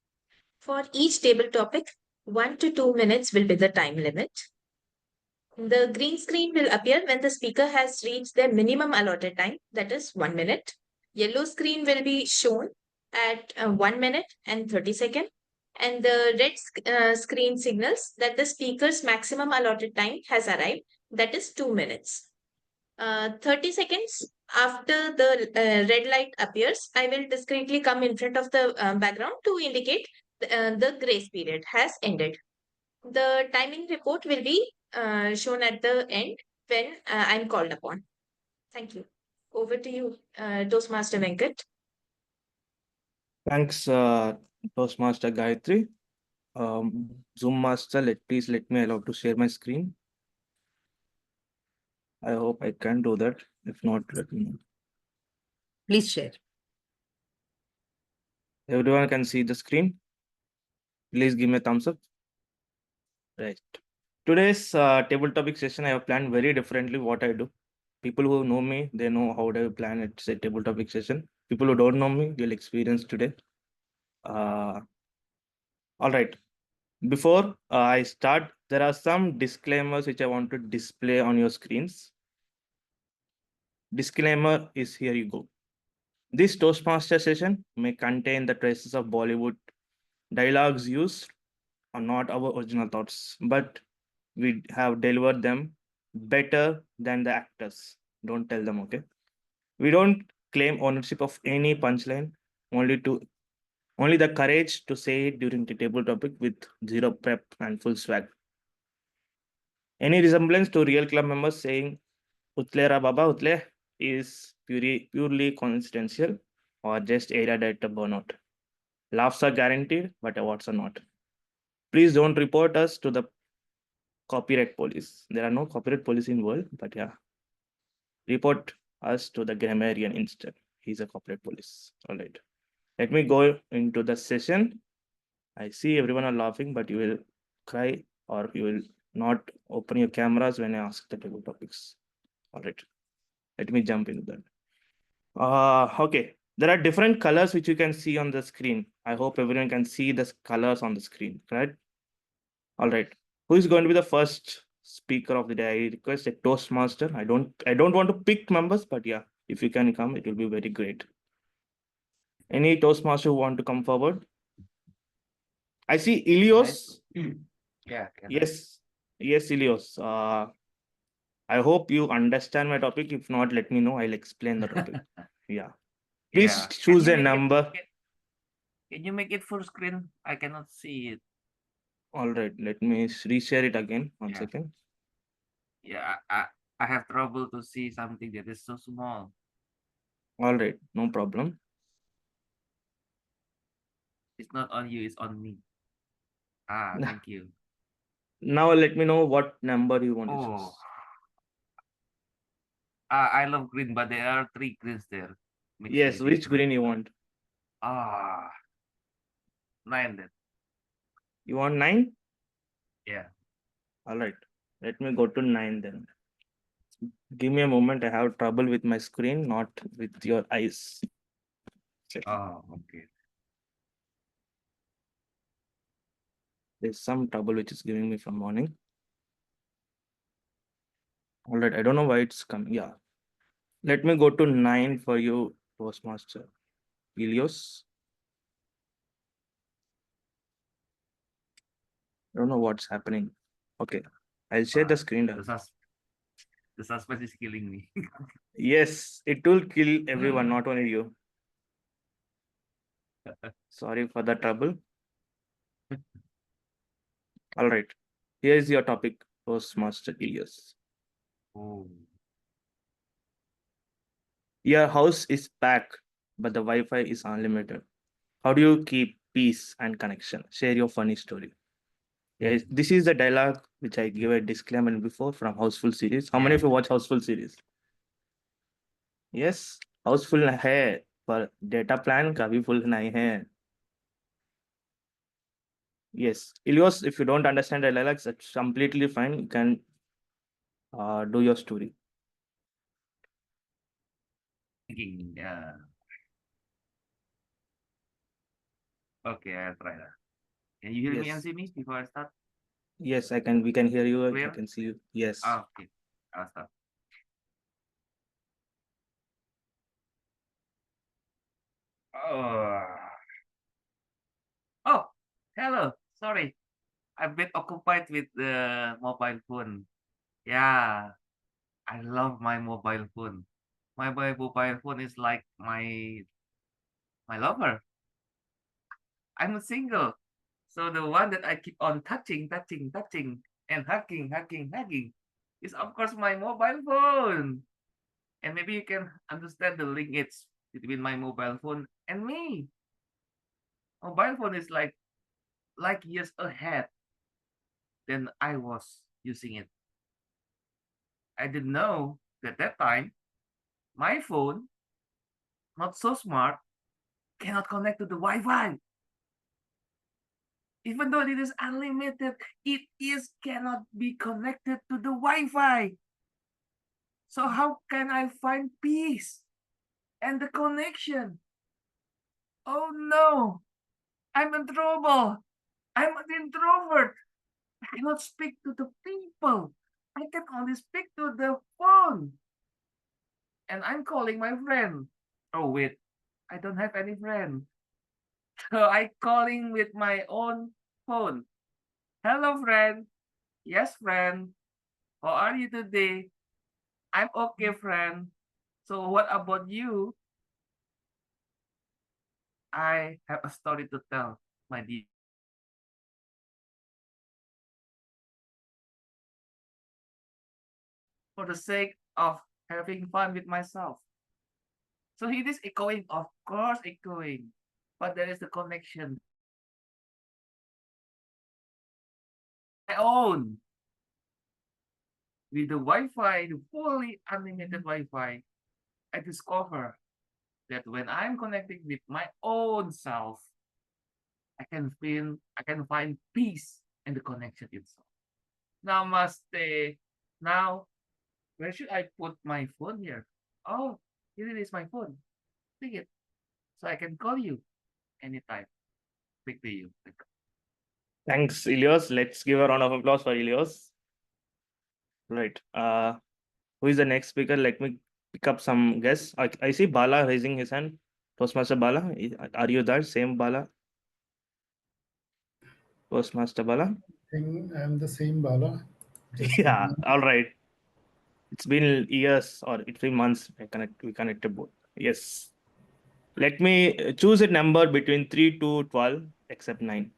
For each table topic, 1 to 2 minutes will be the time limit. The green screen will appear when the speaker has reached their minimum allotted time, that is 1 minute. Yellow screen will be shown at 1 minute and 30 seconds. And the red screen signals that the speaker's maximum allotted time has arrived, that is 2 minutes. 30 seconds after the red light appears, I will discreetly come in front of the background to indicate the grace period has ended. The timing report will be shown at the end when I'm called upon. Thank you. Over to you, Toastmaster Venkat. Thanks, Toastmaster Gayatri. Zoom Master, please let me allow to share my screen. I hope I can do that. If not, let me know. Please share. Everyone can see the screen. Please give me a thumbs up. Right. Today's table topic session, I have planned very differently what I do. People who know me, they know how I plan it. It's a table topic session. People who don't know me, you'll experience today. All right. Before I start, there are some disclaimers which I want to display on your screens. Disclaimer is here you go. This Toastmaster session may contain the traces of Bollywood. Dialogues used are not our original thoughts, but we have delivered them better than the actors. Don't tell them, okay? We don't claim ownership of any punchline, only the courage to say it during the table topic with zero prep and full swag. Any resemblance to real club members saying "Utle ra baba utle" is purely coincidental or just area data burnout. Laughs are guaranteed, but awards are not. Please don't report us to the copyright police. There are no copyright police in the world, but yeah. Report us to the Grammarian instead. He's a copyright police. All right. Let me go into the session. I see everyone are laughing, but you will cry or you will not open your cameras when I ask the table topics. All right. Let me jump into that. Okay. There are different colors which you can see on the screen. I hope everyone can see the colors on the screen, right? All right. Who is going to be the first speaker of the day? I request a Toastmaster. I don't want to pick members, but yeah, if you can come, it will be very great. Any Toastmaster who want to come forward? I see Ilios. Yeah. Yes, Ilios. I hope you understand my topic. If not, let me know. I'll explain the topic. Yeah. Please Yeah. choose a number. Can you make it full screen? I cannot see it. All right. Let me reshare it again. One second. Yeah, I have trouble to see something that is so small. All right. No problem. It's not on you, it's on me. Thank you. Now let me know what number you want to choose. I love green, but there are 3 greens there. Yes, which green you want? 9 then. You want 9? Yeah. All right. Let me go to 9 then. Give me a moment. I have trouble with my screen, not with your eyes. Okay. There's some trouble which is giving me from morning. All right. I don't know why it's coming. Yeah. Let me go to 9 for you, Toastmaster. Ilios. I don't know what's happening. Okay. I'll share the screen down. The suspense is killing me. Yes, it will kill everyone, not only you. Sorry for the trouble. All right. Here is your topic, Toastmaster Ilias. Oh. Your house is packed. but the Wi-Fi is unlimited. How do you keep peace and connection? Share your funny story. Yes, this is the dialogue which I gave a disclaimer before from Houseful series. How many of you watch Houseful series? Yes, Houseful hai, पर data plan काफी full नहीं है. Yes, Ilios, if you don't understand the dialogues, that's completely fine. You can do your story. Thinking, yeah. Okay, I'll try that. Can you hear me and Yes. see me before I start? Yes, I can. We can hear you. I Clear? can see you. Yes. Okay, I'll start. Oh, hello. Sorry, I've been occupied with the mobile phone. Yeah, I love my mobile phone. My mobile phone is like my lover. I'm single, so the one that I keep on touching, and hugging is of course my mobile phone. And maybe you can understand the linkage between my mobile phone and me. Mobile phone is like years ahead than I was using it. I didn't know that that time my phone, not so smart, cannot connect to the Wi-Fi. Even though it is unlimited, it is cannot be connected to the Wi-Fi. So how can I find peace and the connection? Oh no, I'm in trouble. I'm an introvert. I cannot speak to the people. I can only speak to the phone. And I'm calling my friend. Oh wait, I don't have any friend. So I calling with my own phone. Hello friend. Yes friend. How are you today? I'm okay friend. So what about you? I have a story to tell, my dear. For the sake of having fun with myself. So it is echoing, of course echoing, but there is the connection. My own. With the Wi-Fi, the fully unlimited Wi-Fi, I discover that when I'm connecting with my own self, I can find peace in the connection itself. Namaste. Now, where should I put my phone here? Oh, here it is my phone. Take it. So I can call you anytime. Speak to you. Thanks, Ilios. Let's give a round of applause for Ilios. Right. Who is the next speaker? Let me pick up some guests. I see Bala raising his hand. Toastmaster Bala, are you there? Same Bala? Toastmaster Bala? I'm the same Bala. Yeah, all right. It's been years or it's been months. We connected both. Yes. Let me choose a number between 3 to 12, except 9.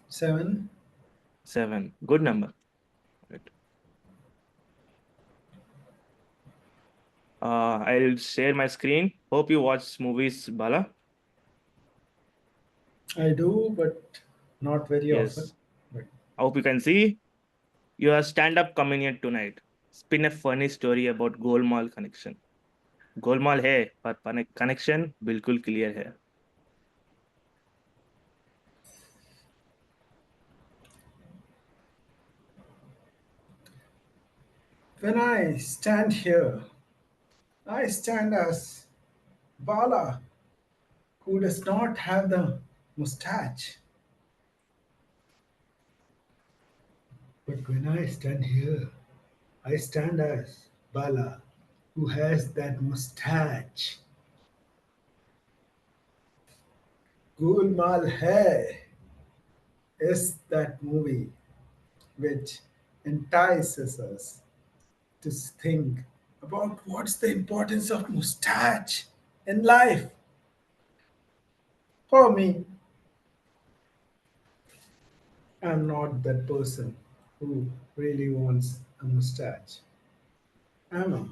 7. 7. Good number. Right. I'll share my screen. Hope you watch movies, Bala. I do, but not very often. Yes. I hope you can see your stand-up comedian tonight. Spin a funny story about Golmaal connection. Golmaal है पर connection बिल्कुल clear है. When I stand here, I stand as Bala, who does not have the mustache. But when I stand here, I stand as Bala, who has that mustache. Gulmal Hai is that movie which entices us to think about what's the importance of mustache in life. For me, I'm not that person who really wants a mustache. I'm a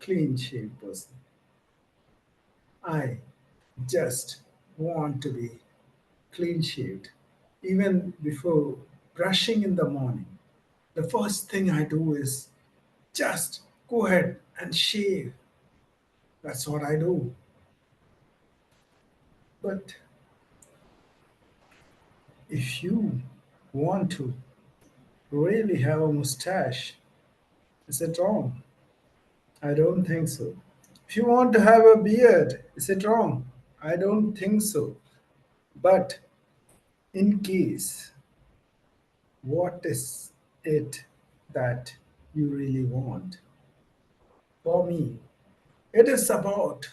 clean shaved person. I just want to be clean shaved. Even before brushing in the morning, the first thing I do is just go ahead and shave. That's what I do. But if you want to really have a mustache, is it wrong? I don't think so. If you want to have a beard, is it wrong? I don't think so. But in case, what is it that you really want? For me, it is about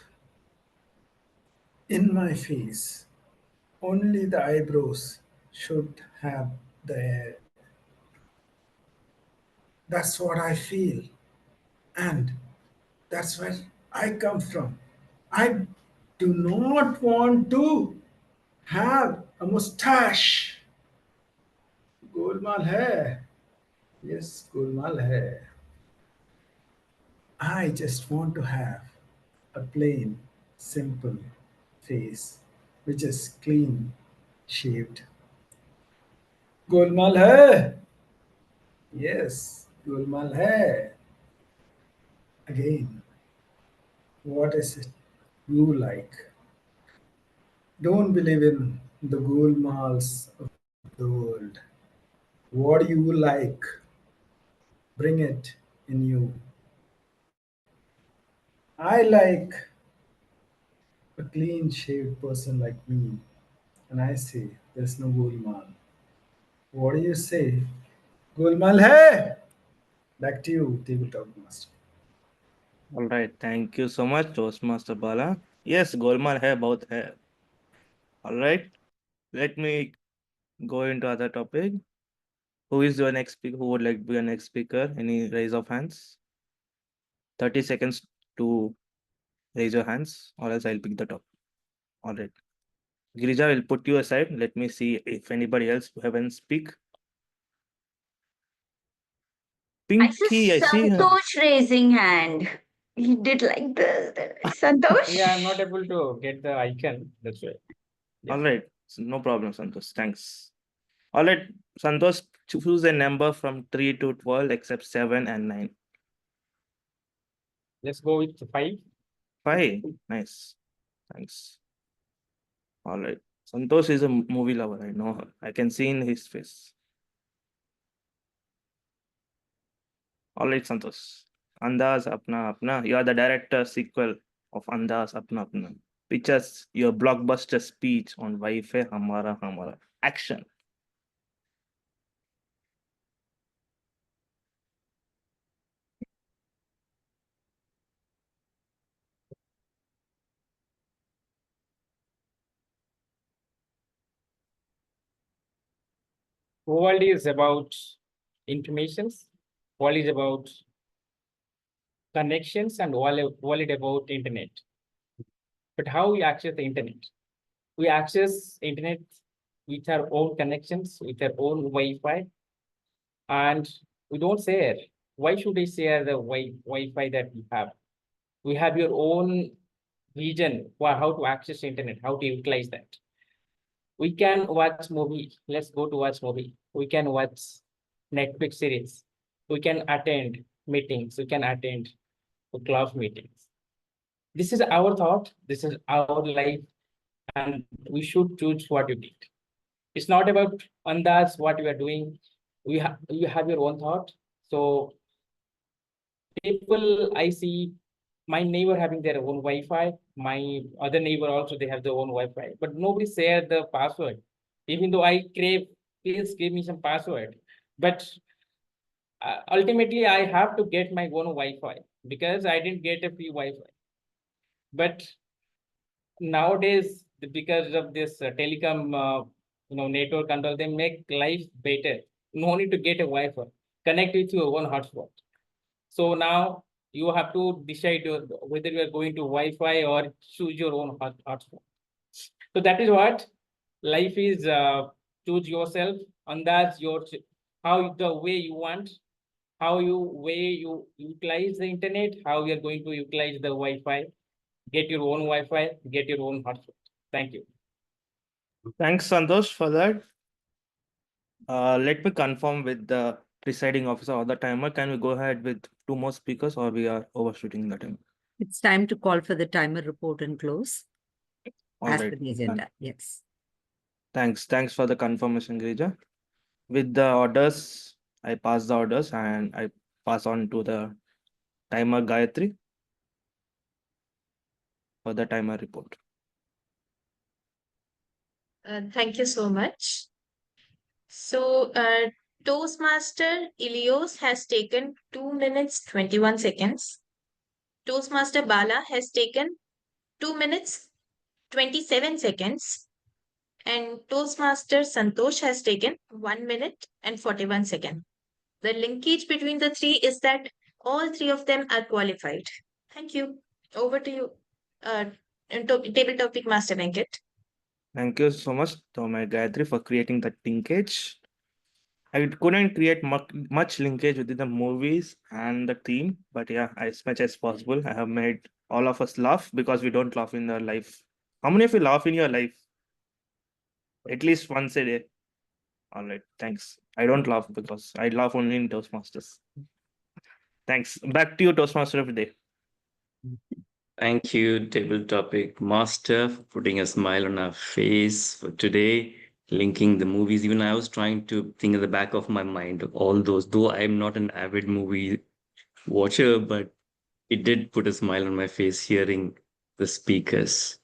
in my face. Only the eyebrows should have the hair. That's what I feel. And that's where I come from. I do not want to have a mustache. Golmaal है. Yes, Golmaal है. I just want to have a plain, simple face which is clean shaved. Golmaal है. Yes, Golmaal है. Again, what is it you like? Don't believe in the golmals of the world. What do you like? Bring it in you. I like a clean shaved person like me, and I say there's no golmal. What do you say? Golmal hai? Back to you, tabletop master. All right. Thank you so much, Toastmaster Bala. Yes, Golmaal hai, bahut hai. All right. Let me go into other topic. Who is your next speaker? Who would like to be your next speaker? Any raise of hands? 30 seconds to raise your hands, or else I'll pick the top. All right. Girija will put you aside. Let me see if anybody else who haven't speak. I see Pinky, I see her. Santosh raising hand. He did like this. Santosh? Yeah, I'm not able to get the icon. That's why. Yeah. All right. No problem, Santosh. Thanks. All right, Santosh, choose a number from 3 to 12 except 7 and 9. Let's go with 5. 5. Nice. Thanks. All right. Santosh is a movie lover. I know her. I can see in his face. All right, Santosh. Andaz Apna Apna. You are the director sequel of Andaz Apna Apna. Pictures your blockbuster speech on Wi-Fi Hamara Hamara. Action. World is about informations. World is about connections, and world is about internet. But how we access the internet? We access internet with our own connections, with our own Wi-Fi, and we don't share. Why should I share the Wi-Fi that we have? We have your own vision for how to access internet, how to utilize that. We can watch movie. Let's go to watch movie. We can watch Netflix series. We can attend meetings. We can attend class meetings. This is our thought. This is our life, and we should choose what you did. It's not about andaz what you are doing. You have your own thought. So people I see, my neighbor having their own Wi-Fi, my other neighbor also, they have their own Wi-Fi, but nobody share the password. Even though I crave, please give me some password. But ultimately, I have to get my own Wi-Fi because I didn't get a free Wi-Fi. But nowadays, because of this telecom, network control, they make life better. No need to get a Wi-Fi. Connect with your own hotspot. So now you have to decide whether you are going to Wi-Fi or choose your own hotspot. So that is what life is. Choose yourself, and that's your how the way you want, how you utilize the internet, how you are going to utilize the Wi-Fi. get your own Wi-Fi, get your own hotspot. Thank you. Thanks, Santosh, for that. Let me confirm with the presiding officer or the timer. Can we go ahead with 2 more speakers, or we are overshooting the time? It's time to call for the timer report and close. All As right. per the agenda, yes. Thanks for the confirmation, Girija. With the orders, I pass the orders and I pass on to the timer Gayatri for the timer report. Thank you so much. So, Toastmaster Ilios has taken 2 minutes 21 seconds. Toastmaster Bala has taken 2 minutes 27 seconds. And Toastmaster Santosh has taken 1 minute and 41 seconds. The linkage between the three is that all three of them are qualified. Thank you. Over to you, table topic master Venkat. Thank you so much, Tomai Gayatri, for creating that linkage. I couldn't create much linkage within the movies and the theme, but yeah, as much as possible, I have made all of us laugh because we don't laugh in our life. How many of you laugh in your life? At least once a day. All right, thanks. I don't laugh because I laugh only in Toastmasters. Thanks. Back to you, Toastmaster of the day. Thank you, table topic master, for putting a smile on our face for today, linking the movies. Even I was trying to think at the back of my mind of all those, though I'm not an avid movie watcher, but it did put a smile on my face hearing the speakers.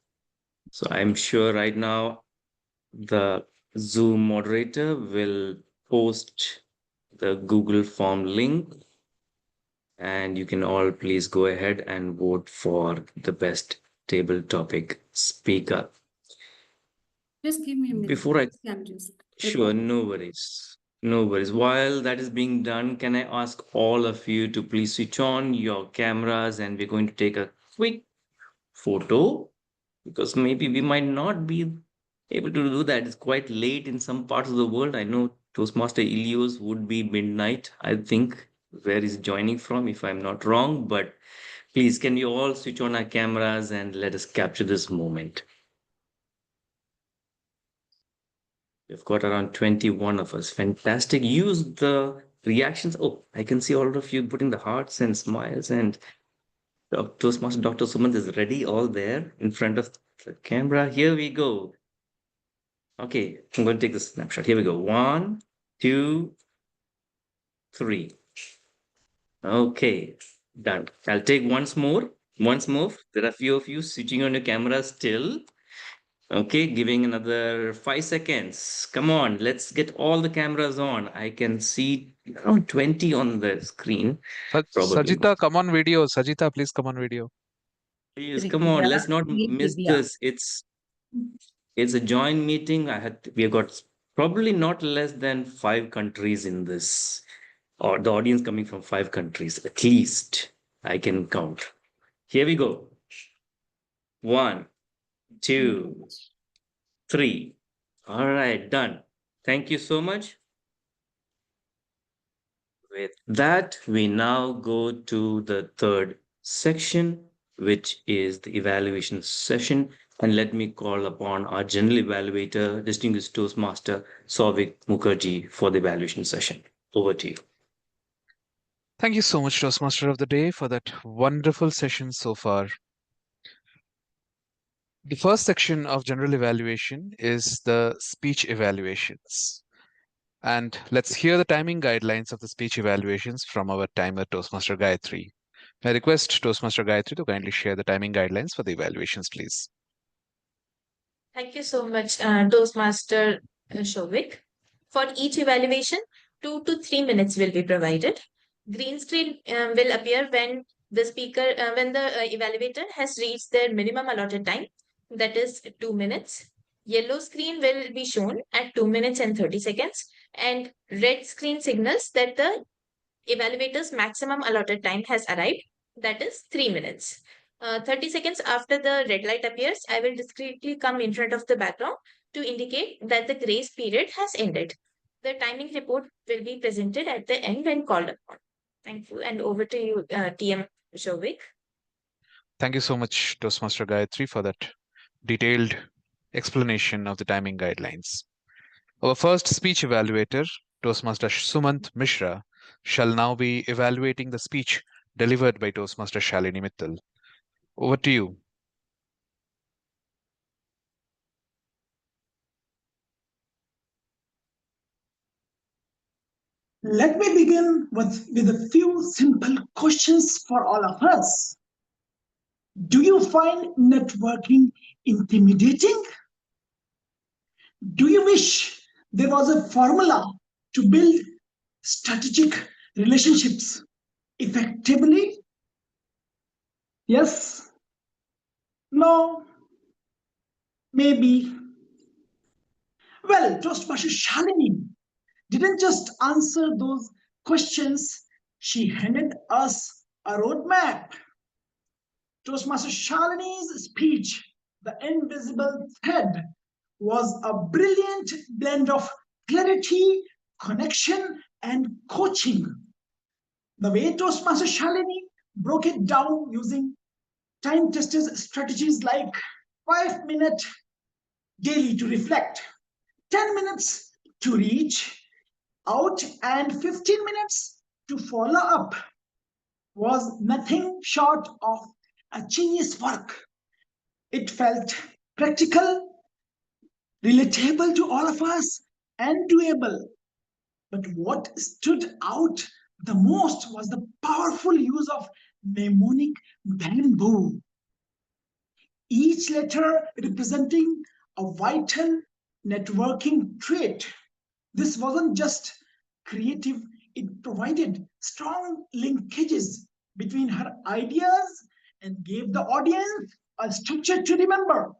So I'm sure right now the Zoom moderator will post the Google form link, and you can all please go ahead and vote for the best table topic speaker. Just give me a minute. Before I, I'm just sure, no worries. No worries. While that is being done, can I ask all of you to please switch on your cameras, and we're going to take a quick photo, because maybe we might not be able to do that. It's quite late in some parts of the world. I know Toastmaster Ilios would be midnight, I think, where he's joining from, if I'm not wrong. But please, can you all switch on our cameras and let us capture this moment? We've got around 21 of us. Fantastic. Use the reactions. Oh, I can see all of you putting the hearts and smiles, and Toastmaster Dr. Sumant is ready, all there in front of the camera. Here we go. Okay, I'm going to take the snapshot. Here we go. 1, 2, 3. Okay, done. I'll take once more. Once more. There are a few of you switching on your camera still. Okay, giving another 5 seconds. Come on, let's get all the cameras on. I can see around 20 on the screen. Probably. Sajitha, come on video. Sajitha, please come on video. Please, come on. Let's not miss this. It's a joint meeting. We have got probably not less than 5 countries in this, or the audience coming from 5 countries at least. I can count. Here we go. 1, 2, 3. All right, done. Thank you so much. With that, we now go to the third section, which is the evaluation session. And let me call upon our general evaluator, distinguished Toastmaster Souvik Mukherjee, for the evaluation session. Over to you. Thank you so much, Toastmaster of the Day, for that wonderful session so far. The first section of general evaluation is the speech evaluations. And let's hear the timing guidelines of the speech evaluations from our timer, Toastmaster Gayatri. I request Toastmaster Gayatri to kindly share the timing guidelines for the evaluations, please. Thank you so much, Toastmaster Souvik. For each evaluation, 2 to 3 minutes will be provided. Green screen will appear when the evaluator has reached their minimum allotted time, that is 2 minutes. Yellow screen will be shown at 2 minutes and 30 seconds, and red screen signals that the evaluator's maximum allotted time has arrived, that is 3 minutes. 30 seconds after the red light appears, I will discreetly come in front of the background to indicate that the grace period has ended. The timing report will be presented at the end when called upon. Thank you. And over to you, TM Souvik. Thank you so much, Toastmaster Gayatri, for that detailed explanation of the timing guidelines. Our first speech evaluator, Toastmaster Sumant Mishra, shall now be evaluating the speech delivered by Toastmaster Shalini Mittal. Over to you. Let me begin with a few simple questions for all of us. Do you find networking intimidating? Do you wish there was a formula to build strategic relationships effectively? Yes? No? Maybe? Well, Toastmaster Shalini didn't just answer those questions, she handed us a roadmap. Toastmaster Shalini's speech, The Invisible Thread, was a brilliant blend of clarity, connection, and coaching. The way Toastmaster Shalini broke it down using time-tested strategies like 5-minute daily to reflect, 10 minutes to reach out, and 15 minutes to follow up was nothing short of a genius work. It felt practical, relatable to all of us, and doable. But what stood out the most was the powerful use of mnemonic bamboo. Each letter representing a vital networking trait. This wasn't just creative, it provided strong linkages between her ideas and gave the audience a structure to remember.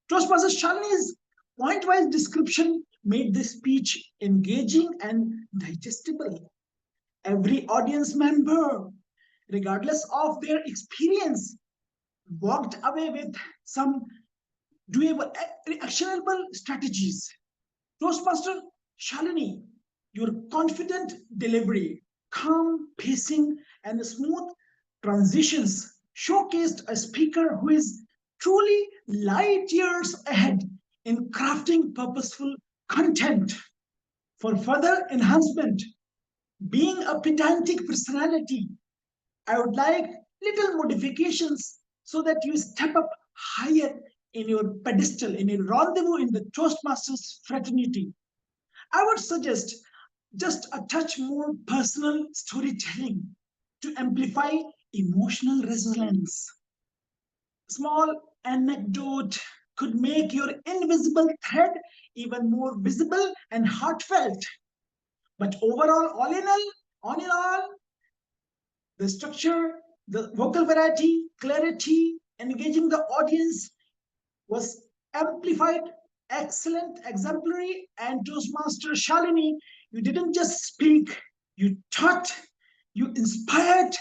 Toastmaster Shalini's point-wise description made the speech engaging and digestible. Every audience member, regardless of their experience, walked away with some doable, actionable strategies. Toastmaster Shalini, your confident delivery, calm pacing, and smooth transitions showcased a speaker who is truly light years ahead in crafting purposeful content. For further enhancement, being a pedantic personality, I would like little modifications so that you step up higher in your pedestal, in your rendezvous in the Toastmasters fraternity. I would suggest just a touch more personal storytelling to amplify emotional resonance. Small anecdote could make your invisible thread even more visible and heartfelt. But overall, all in all, the structure, the vocal variety, clarity, engaging the audience was amplified, excellent, exemplary, and Toastmaster Shalini, you didn't just speak, you taught, you inspired,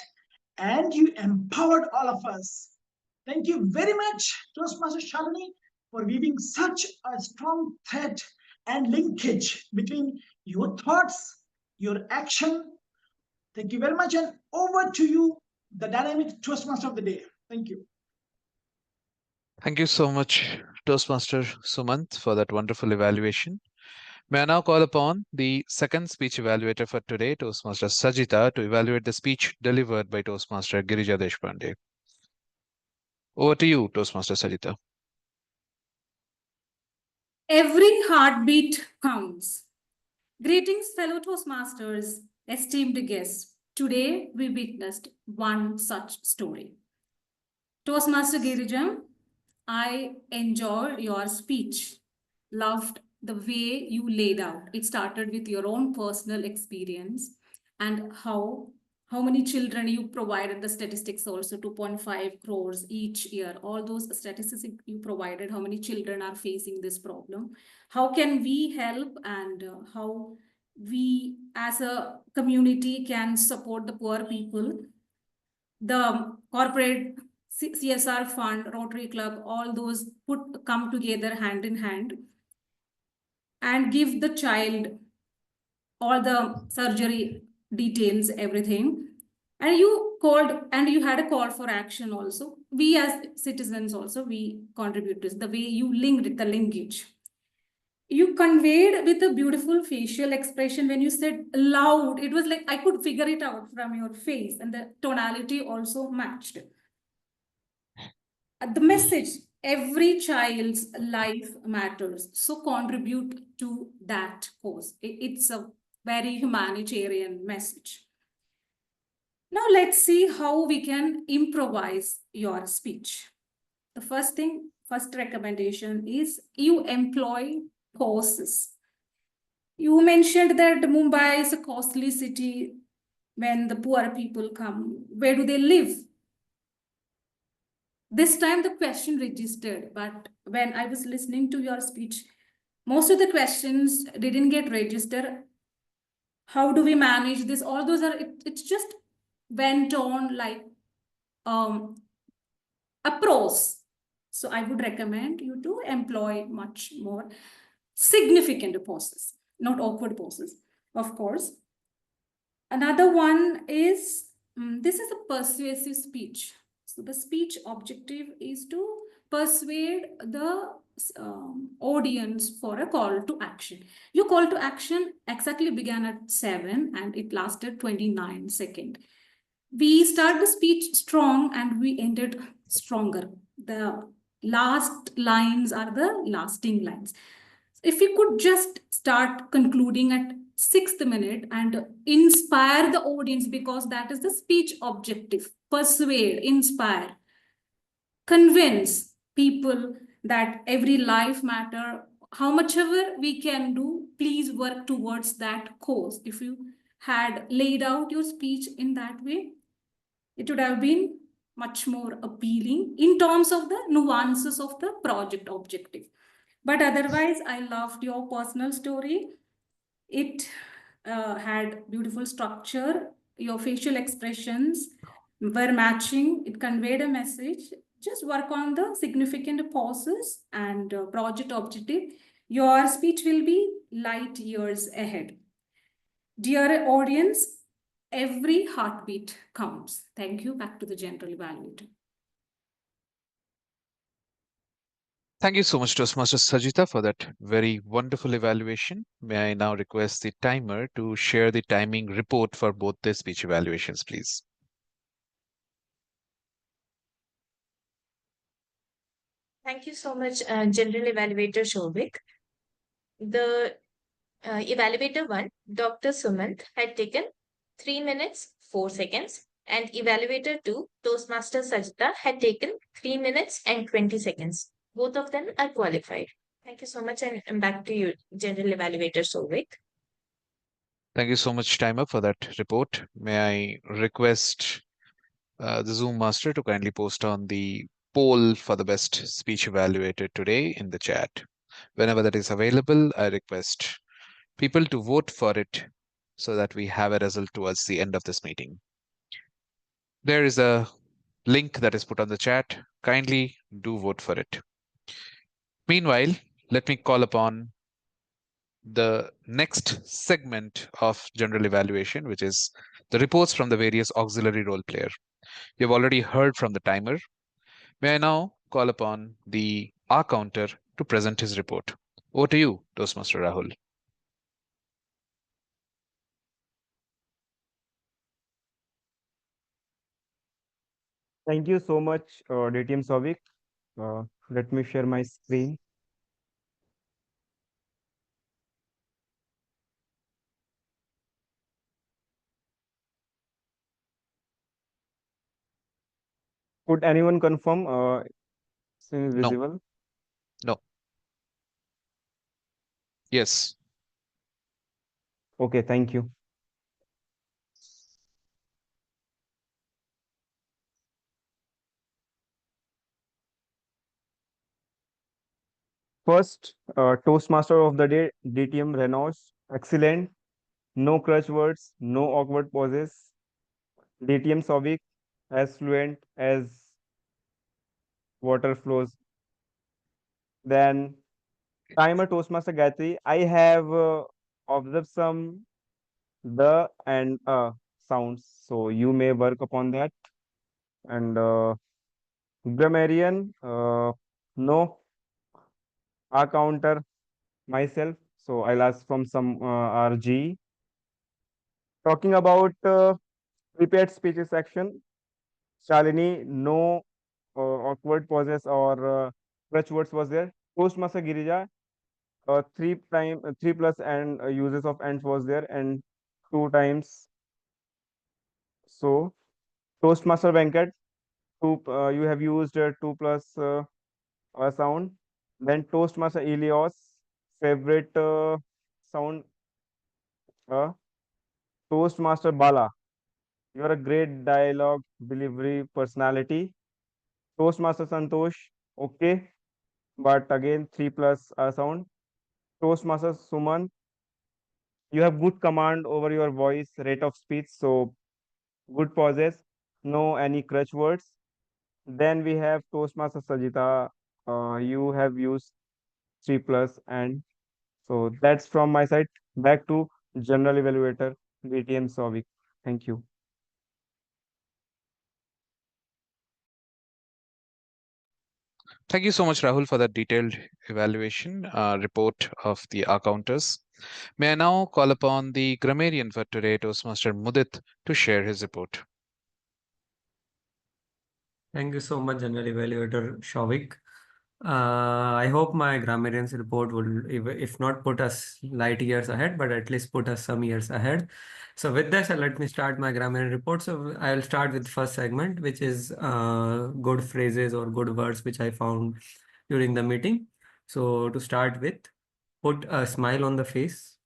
and you empowered all of us. Thank you very much, Toastmaster Shalini, for weaving such a strong thread and linkage between your thoughts, your action. Thank you very much, and over to you, the dynamic Toastmaster of the day. Thank you. Thank you so much, Toastmaster Sumant, for that wonderful evaluation. May I now call upon the second speech evaluator for today, Toastmaster Sajitha, to evaluate the speech delivered by Toastmaster Girija Deshpande. Over to you, Toastmaster Sajitha. Every heartbeat counts. Greetings, fellow Toastmasters, esteemed guests. Today, we witnessed one such story. Toastmaster Girija, I enjoyed your speech, loved the way you laid out. It started with your own personal experience and how many children you provided, the statistics also 2.5 crores each year. All those statistics you provided, how many children are facing this problem. How can we help, and how we as a community can support the poor people. The corporate CSR fund, Rotary Club, all those come together hand in hand and give the child all the surgery details, everything. And you called, and you had a call for action also. We as citizens also, we contribute to this, the way you linked it, the linkage. You conveyed with a beautiful facial expression when you said loud. It was like I could figure it out from your face, and the tonality also matched. The message, every child's life matters. So contribute to that cause. It's a very humanitarian message. Now let's see how we can improvise your speech. The first recommendation is you employ pauses. You mentioned that Mumbai is a costly city when the poor people come. Where do they live? This time the question registered, but when I was listening to your speech, most of the questions didn't get registered. How do we manage this? All those are, it's just went on like a prose. So I would recommend you to employ much more significant pauses, not awkward pauses, of course. Another one is, this is a persuasive speech. So the speech objective is to persuade the audience for a call to action. Your call to action exactly began at 7 and it lasted 29 seconds. We start the speech strong and we ended stronger. The last lines are the lasting lines. If we could just start concluding at 6th minute and inspire the audience, because that is the speech objective. Persuade, inspire, convince people that every life matter. How much ever we can do, please work towards that cause. If you had laid out your speech in that way, it would have been much more appealing in terms of the nuances of the project objective. But otherwise, I loved your personal story. It had beautiful structure. Your facial expressions were matching. It conveyed a message. Just work on the significant pauses and project objective. Your speech will be light years ahead. Dear audience, every heartbeat counts. Thank you. Back to the general evaluator. Thank you so much, Toastmaster Sajitha, for that very wonderful evaluation. May I now request the timer to share the timing report for both the speech evaluations, please? Thank you so much, General Evaluator Souvik. The Evaluator 1, Dr. Sumant, had taken 3 minutes, 4 seconds, and Evaluator 2, Toastmaster Sajitha, had taken 3 minutes and 20 seconds. Both of them are qualified. Thank you so much, and back to you, General Evaluator Souvik. Thank you so much, timer, for that report. May I request the Zoom master to kindly post on the poll for the best speech evaluator today in the chat. Whenever that is available, I request people to vote for it so that we have a result towards the end of this meeting. There is a link that is put on the chat. Kindly do vote for it. Meanwhile, let me call upon the next segment of general evaluation, which is the reports from the various auxiliary role player. You've already heard from the timer. May I now call upon the R counter to present his report. Over to you, Toastmaster Rahul. Thank you so much, DTM Souvik. Let me share my screen. Could anyone confirm it's visible? No. Yes. Okay, thank you. First, Toastmaster of the day, DTM Renosh. Excellent. No crutch words, no awkward pauses. DTM Souvik, as fluent as water flows. Then, timer Toastmaster Gayatri. I have observed some the and sounds. So you may work upon that. And Grammarian, no, I counter myself. So I'll ask from some RG. Talking about prepared speeches section, Shalini, no awkward pauses or crutch words was there. Toastmaster Girija, three plus and uses of ends was there, and two times. So Toastmaster Venkat, you have used two plus a sound. Then Toastmaster Elios, favorite sound, uh, Toastmaster Bala. You are a great dialogue delivery personality. Toastmaster Santosh, okay, but again 3 plus a sound. Toastmaster Sumant, you have good command over your voice, rate of speech, so good pauses, no any crutch words. Then we have Toastmaster Sajitha, you have used 3 plus, and so that's from my side. Back to General Evaluator, VTM Souvik. Thank you. Thank you so much, Rahul, for that detailed evaluation report of the counters. May I now call upon the grammarian for today, Toastmaster Mudit, to share his report. Thank you so much, General Evaluator Souvik. I hope my grammarian's report will, if not put us light years ahead, but at least put us some years ahead. So with this, let me start my grammarian report. So I'll start with first segment, which is good phrases or good words which I found during the meeting. So to start with, put a smile on the face,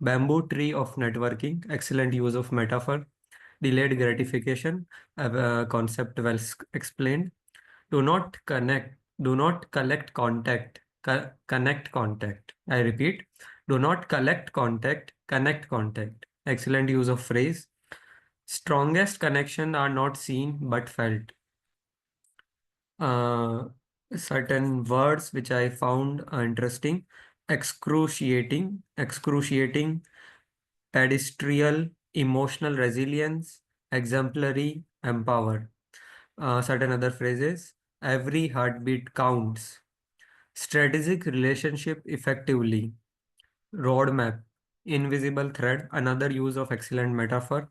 bamboo tree of networking, excellent use of metaphor, delayed gratification, concept well explained. Do not collect contact, connect contact. I repeat, do not collect contact, connect contact. Excellent use of phrase. Strongest connection are not seen but felt. Certain words which I found interesting. Excruciating, pedestrial, emotional resilience, exemplary, empower. Certain other phrases. Every heartbeat counts. Strategic relationship effectively. Roadmap. Invisible thread. Another use of excellent metaphor.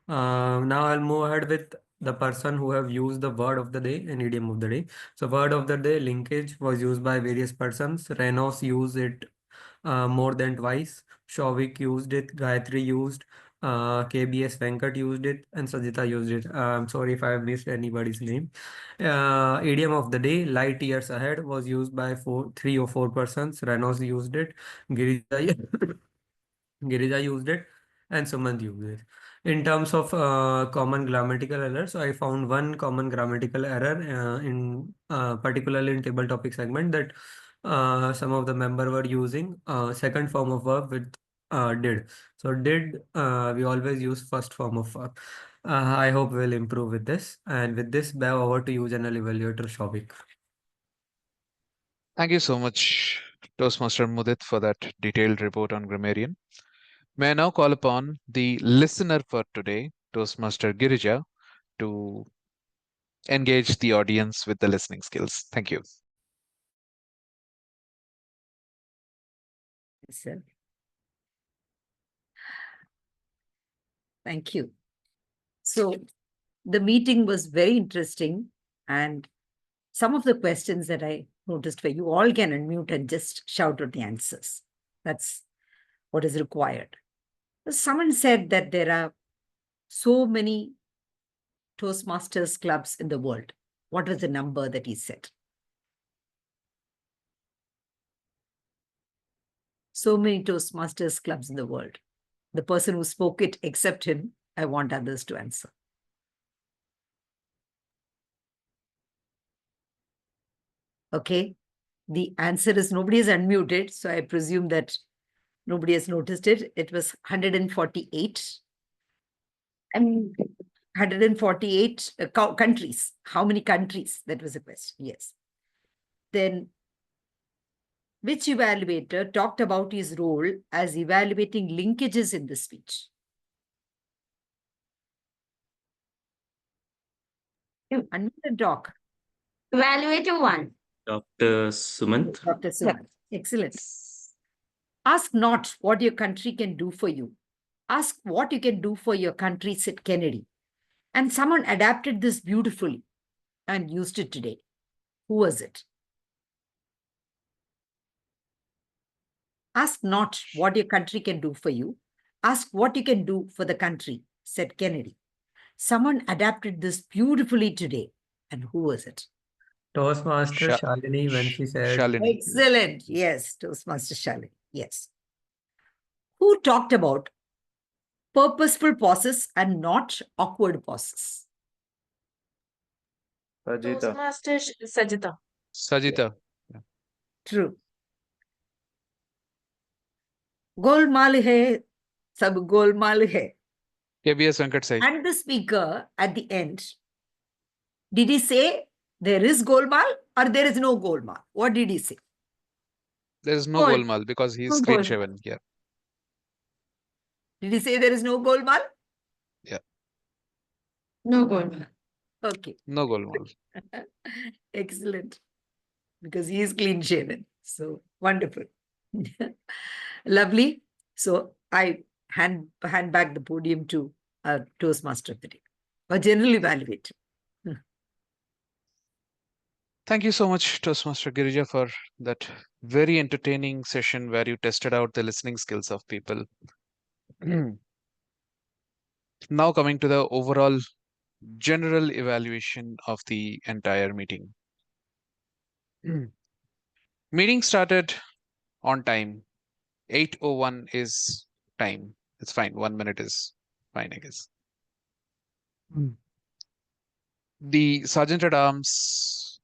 Now I'll move ahead with the person who have used the word of the day and idiom of the day. So word of the day, linkage, was used by various persons. Renosh used it more than twice. Souvik used it. Gayatri used. KBS Venkat used it, and Sajitha used it. I'm sorry if I have missed anybody's name. Idiom of the day, light years ahead, was used by three or four persons. Renosh used it. Girija, Girija used it, and Sumant used it. In terms of common grammatical errors, so I found one common grammatical error particularly in table topic segment, that some of the member were using second form of verb with did. So did, we always use first form of verb. I hope we'll improve with this. And with this, back over to you, General Evaluator Souvik. Thank you so much, Toastmaster Mudit, for that detailed report on grammarian. May I now call upon the listener for today, Toastmaster Girija, to engage the audience with the listening skills. Thank you. Yes, sir. Thank you. So the meeting was very interesting, and some of the questions that I noticed where you all can unmute and just shout out the answers. That's what is required. Someone said that there are so many Toastmasters clubs in the world. What was the number that he said? So many Toastmasters clubs in the world. The person who spoke it, except him, I want others to answer. Okay. The answer is nobody is unmuted, so I presume that nobody has noticed it. It was 148. 148 countries. How many countries? That was the question. Yes. Then, which evaluator talked about his role as evaluating linkages in the speech? Unmute and talk. Evaluator 1. Dr. Sumant. Dr. Sumant. Excellent. Ask not what your country can do for you. Ask what you can do for your country, said Kennedy. And someone adapted this beautifully and used it today. Who was it? Ask not what your country can do for you. Ask what you can do for the country, said Kennedy. Someone adapted this beautifully today. And who was it? Toastmaster Shalini, when she said, Shalini. Excellent. Yes, Toastmaster Shalini. Yes. Who talked about purposeful pauses and not awkward pauses? Sajitha. Toastmaster Sajitha. Sajitha. Yeah. True. Golmaal hai, sab golmaal hai. KBS Venkat say. And the speaker at the end, did he say there is golmaal or there is no golmaal? What did he say? There is no golmaal because he is clean shaven. Yeah. Did he say there is no golmaal? Yeah. No golmaal. Okay. No golmaal. Excellent. Because he is clean shaven. So wonderful. Lovely. So I hand back the podium to our Toastmaster of the day, or general evaluator. Thank you so much, Toastmaster Girija, for that very entertaining session where you tested out the listening skills of people. Now coming to the overall general evaluation of the entire meeting. Meeting started on time. 8:01 is time. It's fine. 1 minute is fine, I guess. The Sergeant at Arms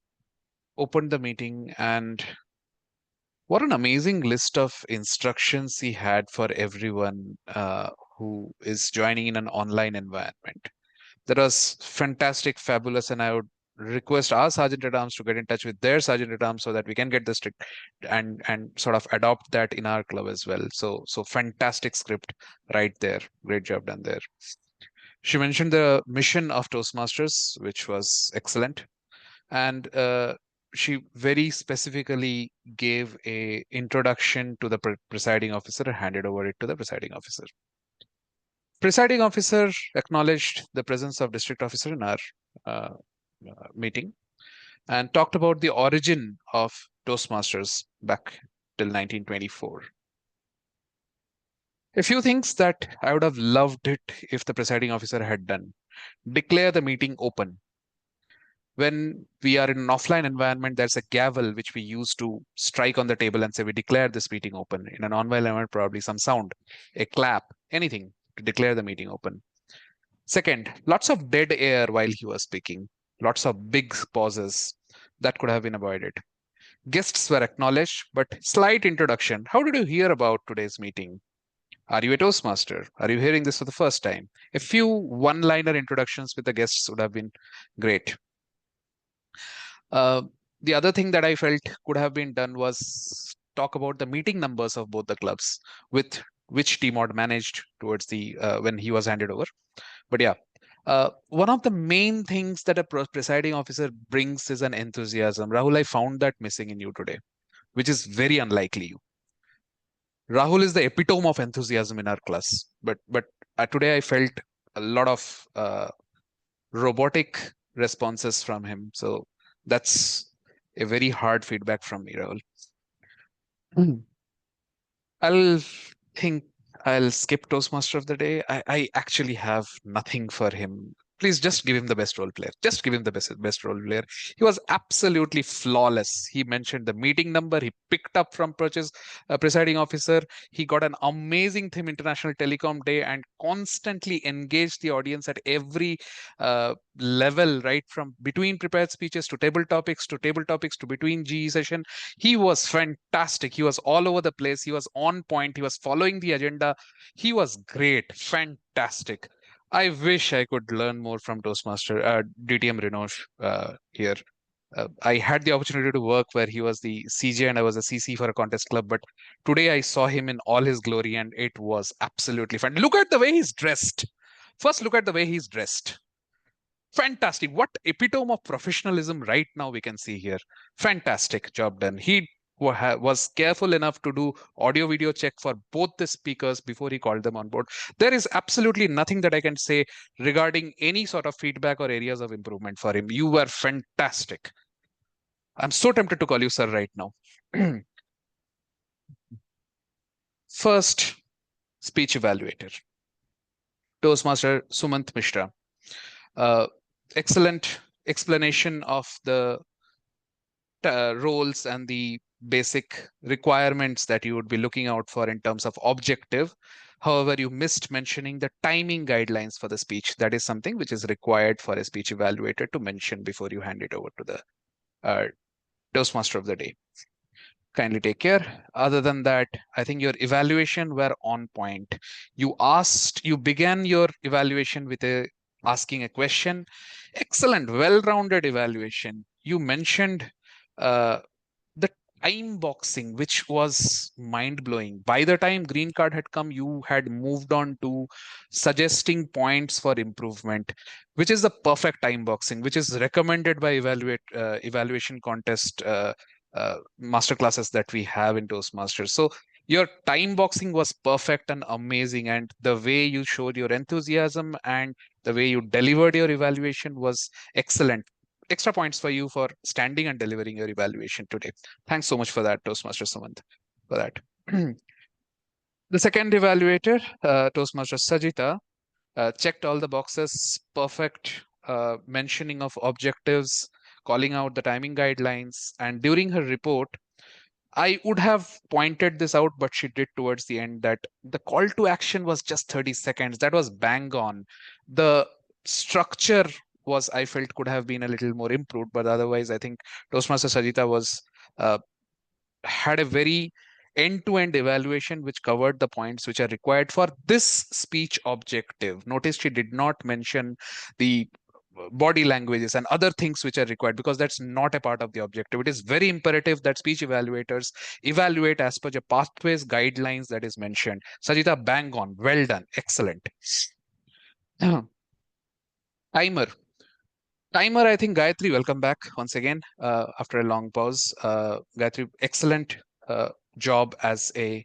opened the meeting, and what an amazing list of instructions he had for everyone who is joining in an online environment. That was fantastic, fabulous, and I would request our Sergeant at Arms to get in touch with their Sergeant at Arms so that we can get this and sort of adopt that in our club as well. So fantastic script right there. Great job done there. She mentioned the mission of Toastmasters, which was excellent, and she very specifically gave a introduction to the presiding officer and handed over it to the presiding officer. Presiding officer acknowledged the presence of district officer in our meeting and talked about the origin of Toastmasters back till 1924. A few things that I would have loved it if the presiding officer had done. Declare the meeting open. When we are in an offline environment, there's a gavel which we use to strike on the table and say we declare this meeting open. In an online environment, probably some sound, a clap, anything to declare the meeting open. Second, lots of dead air while he was speaking. Lots of big pauses that could have been avoided. Guests were acknowledged, but slight introduction. How did you hear about today's meeting? Are you a Toastmaster? Are you hearing this for the first time? A few one-liner introductions with the guests would have been great. The other thing that I felt could have been done was talk about the meeting numbers of both the clubs, with which TMoD managed towards the when he was handed over. But yeah, one of the main things that a presiding officer brings is an enthusiasm. Rahul, I found that missing in you today, which is very unlikely you. Rahul is the epitome of enthusiasm in our class, but today I felt a lot of robotic responses from him. So that's a very hard feedback from me, Rahul. I'll skip Toastmaster of the day. I actually have nothing for him. Please just give him the best role player. Just give him the best role player. He was absolutely flawless. He mentioned the meeting number. He picked up from presiding officer. He got an amazing theme, International Telecom Day, and constantly engaged the audience at every level, right from between prepared speeches to table topics to between GE session. He was fantastic. He was all over the place. He was on point. He was following the agenda. He was great. Fantastic. I wish I could learn more from Toastmaster, DTM Renosh here. I had the opportunity to work where he was the CJ and I was a CC for a contest club, but today I saw him in all his glory and it was absolutely fun. Look at the way he's dressed. First, look at the way he's dressed. Fantastic. What epitome of professionalism right now we can see here. Fantastic job done. He was careful enough to do audio video check for both the speakers before he called them on board. There is absolutely nothing that I can say regarding any sort of feedback or areas of improvement for him. You were fantastic. I'm so tempted to call you sir right now. First speech evaluator, Toastmaster Sumant Mishra. Excellent explanation of the roles and the basic requirements that you would be looking out for in terms of objective. However, you missed mentioning the timing guidelines for the speech. That is something which is required for a speech evaluator to mention before you hand it over to the Toastmaster of the day. Kindly take care. Other than that, I think your evaluation were on point. You began your evaluation with asking a question. Excellent, well-rounded evaluation. You mentioned the time boxing, which was mind-blowing. By the time green card had come, you had moved on to suggesting points for improvement, which is the perfect time boxing, which is recommended by evaluation contest masterclasses that we have in Toastmasters. So your time boxing was perfect and amazing, and the way you showed your enthusiasm and the way you delivered your evaluation was excellent. Extra points for you for standing and delivering your evaluation today. Thanks so much for that, Toastmaster Sumant, for that. The second evaluator, Toastmaster Sajitha, checked all the boxes, perfect mentioning of objectives, calling out the timing guidelines, and during her report, I would have pointed this out, but she did towards the end that the call to action was just 30 seconds. That was bang on. The structure was, I felt, could have been a little more improved, but otherwise, I think Toastmaster Sajitha was had a very end-to-end evaluation which covered the points which are required for this speech objective. Notice she did not mention the body languages and other things which are required because that's not a part of the objective. It is very imperative that speech evaluators evaluate as per the pathways guidelines that is mentioned. Sajitha, bang on, well done, excellent. Timer. I think Gayatri, welcome back once again after a long pause. Gayatri, excellent job as a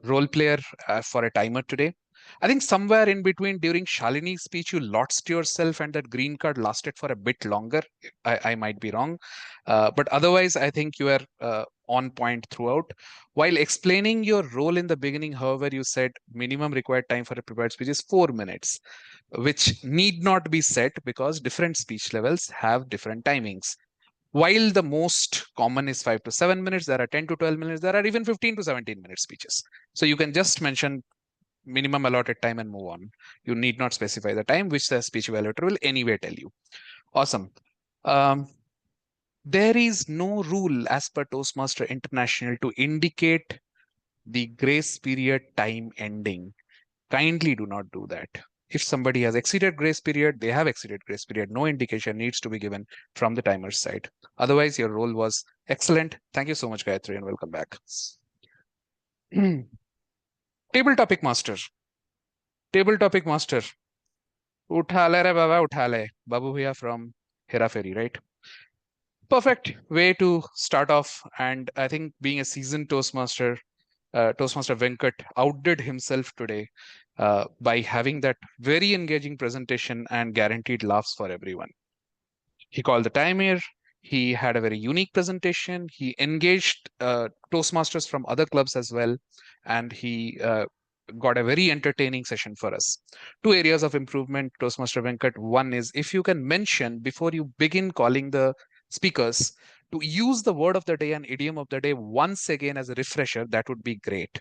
role player for a timer today. I think somewhere in between during Shalini's speech, you lost yourself and that green card lasted for a bit longer. I might be wrong. But otherwise, I think you were on point throughout. While explaining your role in the beginning, however, you said minimum required time for a prepared speech is 4 minutes, which need not be set because different speech levels have different timings. While the most common is 5 to 7 minutes, there are 10 to 12 minutes, there are even 15 to 17 minute speeches. So you can just mention minimum allotted time and move on. You need not specify the time, which the speech evaluator will anyway tell you. Awesome. There is no rule as per Toastmaster International to indicate the grace period time ending. Kindly do not do that. If somebody has exceeded grace period, they have exceeded grace period. No indication needs to be given from the timer's side. Otherwise, your role was excellent. Thank you so much, Gayatri, and welcome back. Table topic master. Table topic master. Uthale re baba, uthale. Babu bhaiya from Hera Ferry, right? Perfect way to start off. And I think being a seasoned Toastmaster, Toastmaster Venkat outdid himself today by having that very engaging presentation and guaranteed laughs for everyone. He called the time here. He had a very unique presentation. He engaged Toastmasters from other clubs as well. And he got a very entertaining session for us. 2 areas of improvement, Toastmaster Venkat. One is if you can mention before you begin calling the speakers to use the word of the day and idiom of the day once again as a refresher, that would be great.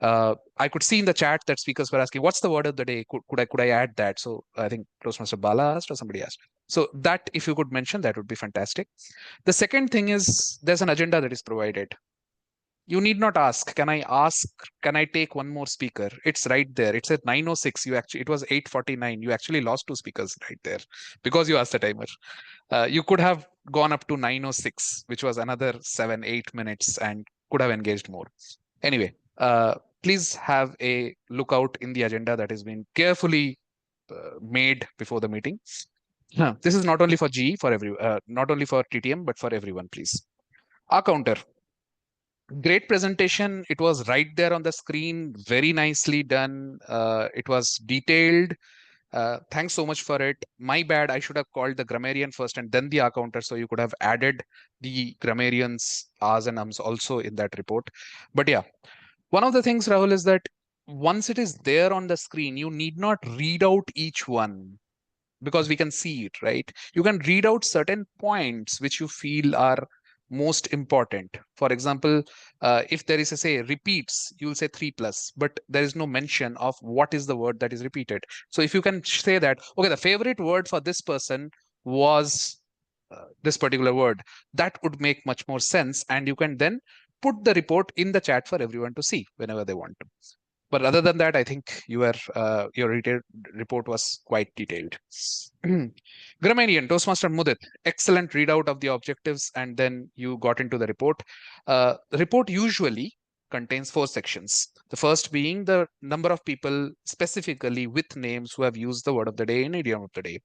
I could see in the chat that speakers were asking, what's the word of the day? Could I add that? So I think Toastmaster Bala asked or somebody asked. So that if you could mention, that would be fantastic. The second thing is there's an agenda that is provided. You need not ask, can I take one more speaker? It's right there. It's at 9:06. It was 8:49. You actually lost 2 speakers right there because you asked the timer. You could have gone up to 9:06, which was another 7-8 minutes and could have engaged more. Anyway, please have a lookout in the agenda that has been carefully made before the meeting. This is not only for GE, not only for TTM, but for everyone, please. Our counter. Great presentation. It was right there on the screen. Very nicely done. It was detailed. Thanks so much for it. My bad. I should have called the grammarian first and then the R counter, so you could have added the grammarian's R's and Ums also in that report. But yeah, one of the things, Rahul, is that once it is there on the screen, you need not read out each one because we can see it, right? You can read out certain points which you feel are most important. For example, if there is a say repeats, you'll say 3+, but there is no mention of what is the word that is repeated. So if you can say that, okay, the favorite word for this person was this particular word, that would make much more sense. And you can then put the report in the chat for everyone to see whenever they want to. But other than that, I think your report was quite detailed. Grammarian, Toastmaster Mudit, excellent readout of the objectives, and then you got into the report. The report usually contains 4 sections. The first being the number of people specifically with names who have used the word of the day and idiom of the day.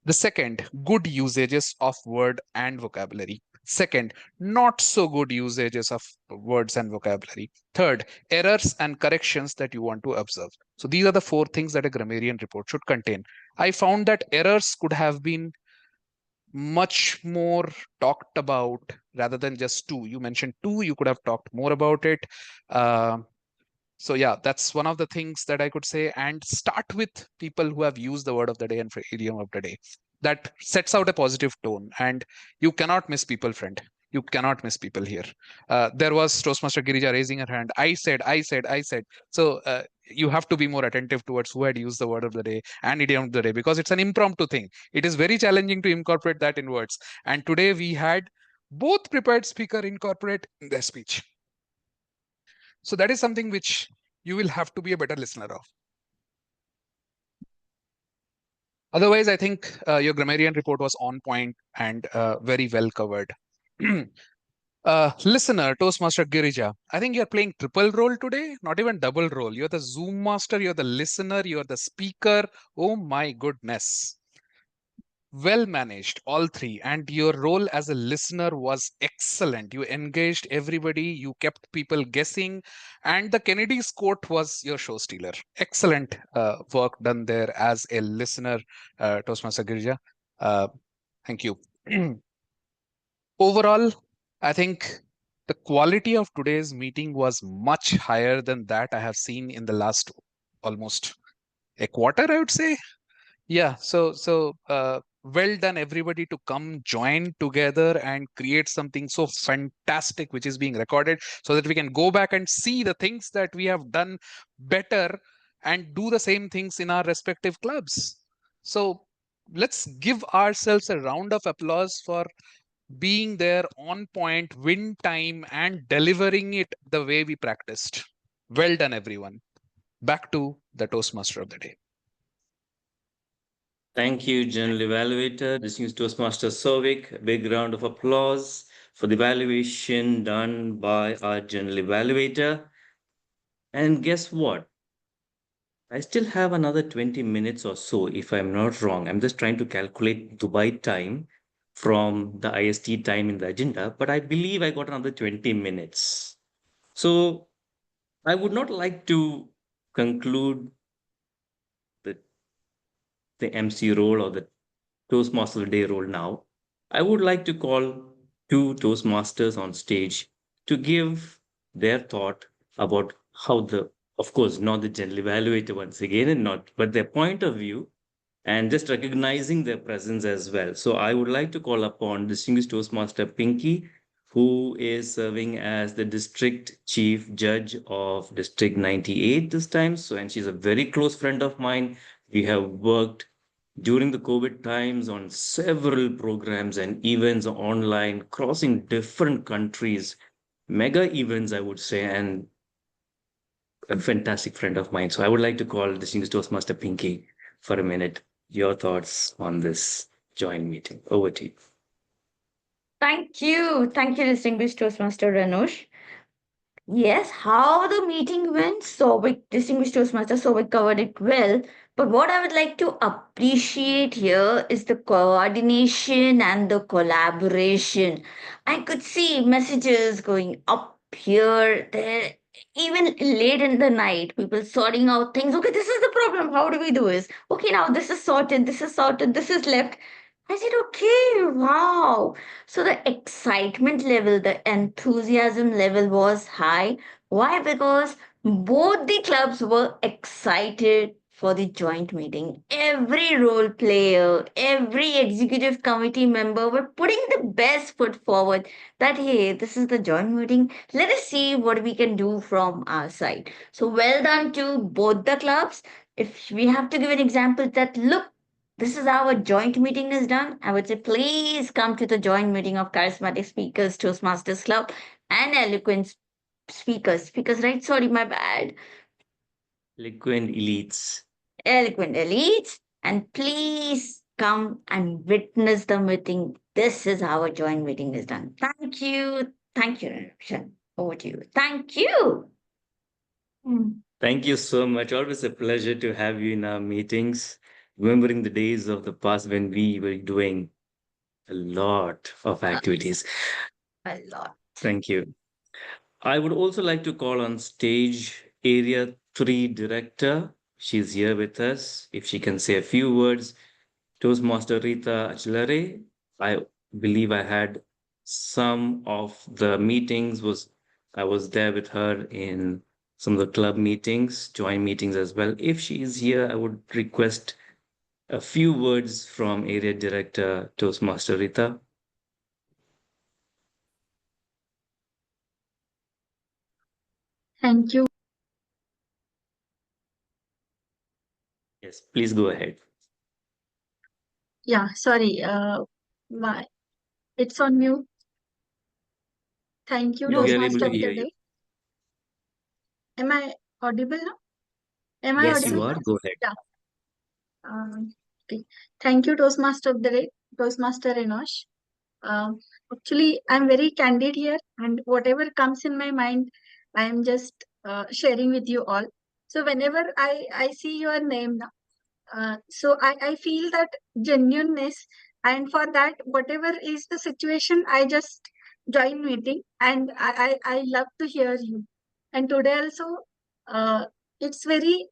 The second, good usages of word and vocabulary. Second, not so good usages of words and vocabulary. Third, errors and corrections that you want to observe. So these are the 4 things that a grammarian report should contain. I found that errors could have been much more talked about rather than just 2. You mentioned 2, you could have talked more about it. So yeah, that's one of the things that I could say. And start with people who have used the word of the day and idiom of the day. That sets out a positive tone, and you cannot miss people, friend. You cannot miss people here. There was Toastmaster Girija raising her hand. I said. So you have to be more attentive towards who had used the word of the day and idiom of the day, because it's an impromptu thing. It is very challenging to incorporate that in words. And today we had both prepared speaker incorporate in their speech. So that is something which you will have to be a better listener of. Otherwise, I think your grammarian report was on point and very well covered. Listener, Toastmaster Girija, I think you're playing triple role today, not even double role. You're the Zoom master, you're the listener, you're the speaker. Oh my goodness. Well managed, all 3, and your role as a listener was excellent. You engaged everybody, you kept people guessing, and the Kennedy's quote was your show stealer. Excellent work done there as a listener, Toastmaster Girija. Thank you. Overall, I think the quality of today's meeting was much higher than that I have seen in the last almost a quarter, I would say. Yeah, so well done everybody to come join together and create something so fantastic which is being recorded, so that we can go back and see the things that we have done better and do the same things in our respective clubs. So let's give ourselves a round of applause for being there on point, win time, and delivering it the way we practiced. Well done, everyone. Back to the Toastmaster of the day. Thank you, General Evaluator, distinguished Toastmaster Souvik. A big round of applause for the evaluation done by our General Evaluator. And guess what? I still have another 20 minutes or so, if I'm not wrong. I'm just trying to calculate Dubai time from the IST time in the agenda, but I believe I got another 20 minutes. So I would not like to conclude the MC role or the Toastmaster of the Day role now. I would like to call 2 Toastmasters on stage to give their thought about how of course, not the general evaluator once again, and not, but their point of view, and just recognizing their presence as well. So I would like to call upon distinguished Toastmaster Pinky, who is serving as the district chief judge of District 98 this time. So, and she's a very close friend of mine. We have worked during the COVID times on several programs and events online, crossing different countries, mega events, I would say, and a fantastic friend of mine. So I would like to call distinguished Toastmaster Pinky for a minute. Your thoughts on this joint meeting. Over to you. Thank you. Thank you, distinguished Toastmaster Renosh. Yes, how the meeting went, Souvik, distinguished Toastmaster Souvik covered it well. But what I would like to appreciate here is the coordination and the collaboration. I could see messages going up here, there, even late in the night, people sorting out things. Okay, this is the problem. How do we do this? Okay, now this is sorted, this is left. I said, okay, wow. So the excitement level, the enthusiasm level was high. Why? Because both the clubs were excited for the joint meeting. Every role player, every executive committee member were putting the best foot forward that, hey, this is the joint meeting. Let us see what we can do from our side. So well done to both the clubs. If we have to give an example that, look, this is how a joint meeting is done, I would say please come to the joint meeting of Charismatic Speakers, Toastmasters Club, and Eloquent Speakers. Speakers, right? Sorry, my bad. Eloquent elites. Eloquent Elites. And please come and witness the meeting. This is how a joint meeting is done. Thank you. Thank you, Renosh. Over to you. Thank you. Thank you so much. Always a pleasure to have you in our meetings. Remembering the days of the past when we were doing a lot of activities. A lot. Thank you. I would also like to call on stage Area 3 Director. She's here with us. If she can say a few words. Toastmaster Rita Achlare. I believe I had some of the meetings I was there with her in some of the club meetings, joint meetings as well. If she is here, I would request a few words from Area Director Toastmaster Rita. Thank you. Yes, please go ahead. Yeah, sorry. It's on mute. Thank you, We are able Toastmaster to of the hear you. Day. Am I audible now? Am I Yes, audible you are. now? Go ahead. Yeah. Okay. Thank you, Toastmaster of the Day, Toastmaster Renosh. Actually, I'm very candid here, and whatever comes in my mind, I am just sharing with you all. So whenever I see your name now, so I feel that genuineness, and for that, whatever is the situation, I just join meeting, and I love to hear you. And today also, it's very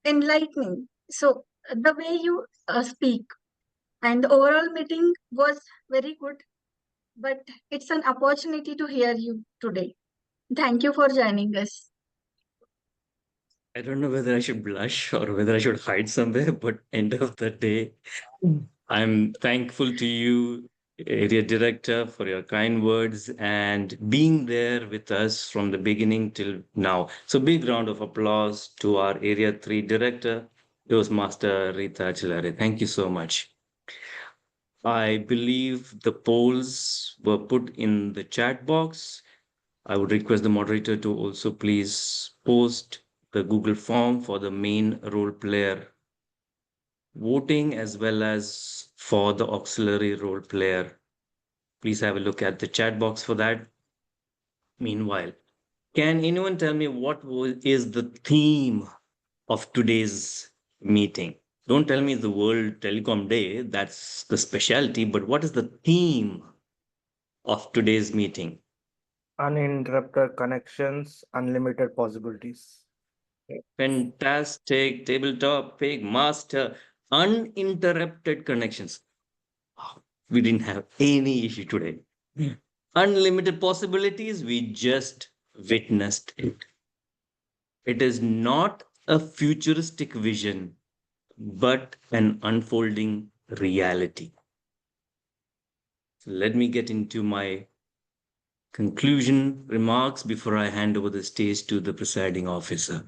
enlightening. So the way you speak, and the overall meeting was very good. But it's an opportunity to hear you today. Thank you for joining us. I don't know whether I should blush or whether I should hide somewhere, but end of the day, I'm thankful to you, Area Director, for your kind words and being there with us from the beginning till now. So big round of applause to our Area 3 Director, Toastmaster Rita Chilare. Thank you so much. I believe the polls were put in the chat box. I would request the moderator to also please post the Google form for the main role player voting as well as for the auxiliary role player. Please have a look at the chat box for that. Meanwhile, can anyone tell me what is the theme of today's meeting? Don't tell me the World Telecom Day, that's the specialty, but what is the theme of today's meeting? Uninterrupted connections, unlimited possibilities. Fantastic. Tabletop pig master. Uninterrupted connections. We didn't have any issue today. Unlimited possibilities. We just witnessed it. It is not a futuristic vision, but an unfolding reality. So let me get into my conclusion remarks before I hand over the stage to the presiding officer.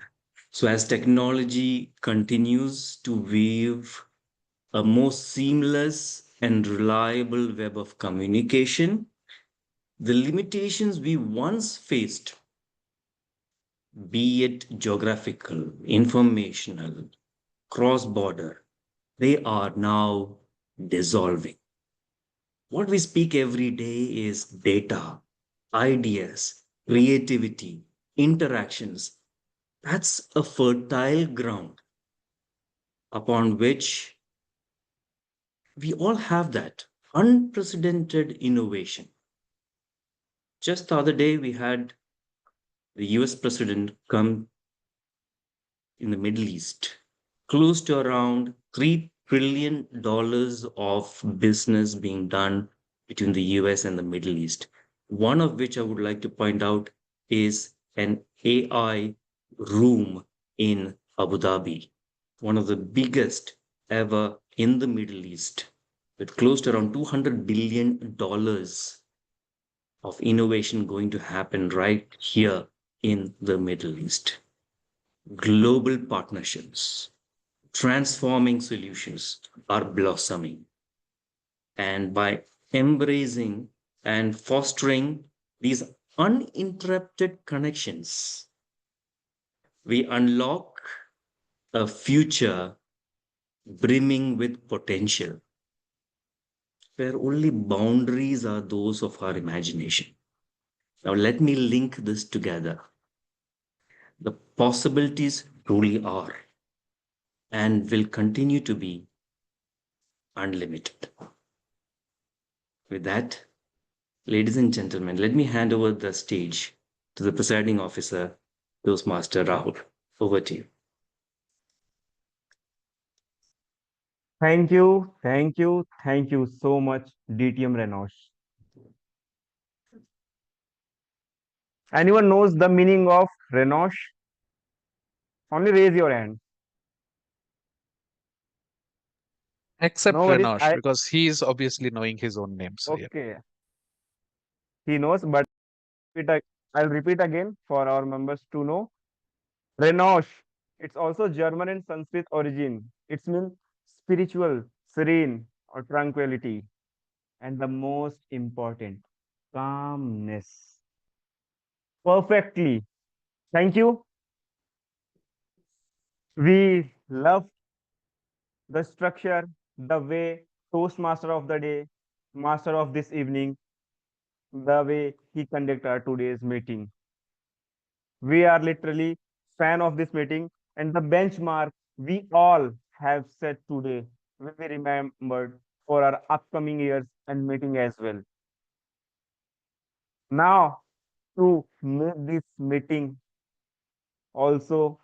So as technology continues to weave a more seamless and reliable web of communication, the limitations we once faced, be it geographical, informational, cross-border, they are now dissolving. What we speak every day is data, ideas, creativity, interactions. That's a fertile ground upon which we all have that unprecedented innovation. Just the other day, we had the US president come in the Middle East, close to around $3 trillion of business being done between the US and the Middle East. One of which I would like to point out is an AI room in Abu Dhabi, one of the biggest ever in the Middle East, with close to around $200 billion of innovation going to happen right here in the Middle East. Global partnerships, transforming solutions are blossoming. And by embracing and fostering these uninterrupted connections, we unlock a future brimming with potential, where only boundaries are those of our imagination. Now, let me link this together. The possibilities truly are and will continue to be unlimited. With that, ladies and gentlemen, let me hand over the stage to the presiding officer, Toastmaster Rahul. Over to you. Thank you, thank you, thank you so much, DTM Renosh. Anyone knows the meaning of Renosh? Only raise your hand. Except No worries. Renosh, because he is obviously knowing his own name. So Okay. He knows, but I'll repeat again for our members to know. Renosh. It's also German and Sanskrit origin. It means spiritual, serene, or tranquility. And the most important, calmness. Perfectly. Thank you. We love the structure, the way Toastmaster of the day, master of this evening, the way he conducted our today's meeting. We are literally fan of this meeting, and the benchmark we all have set today will be remembered for our upcoming years and meeting as well. Now, to make this meeting also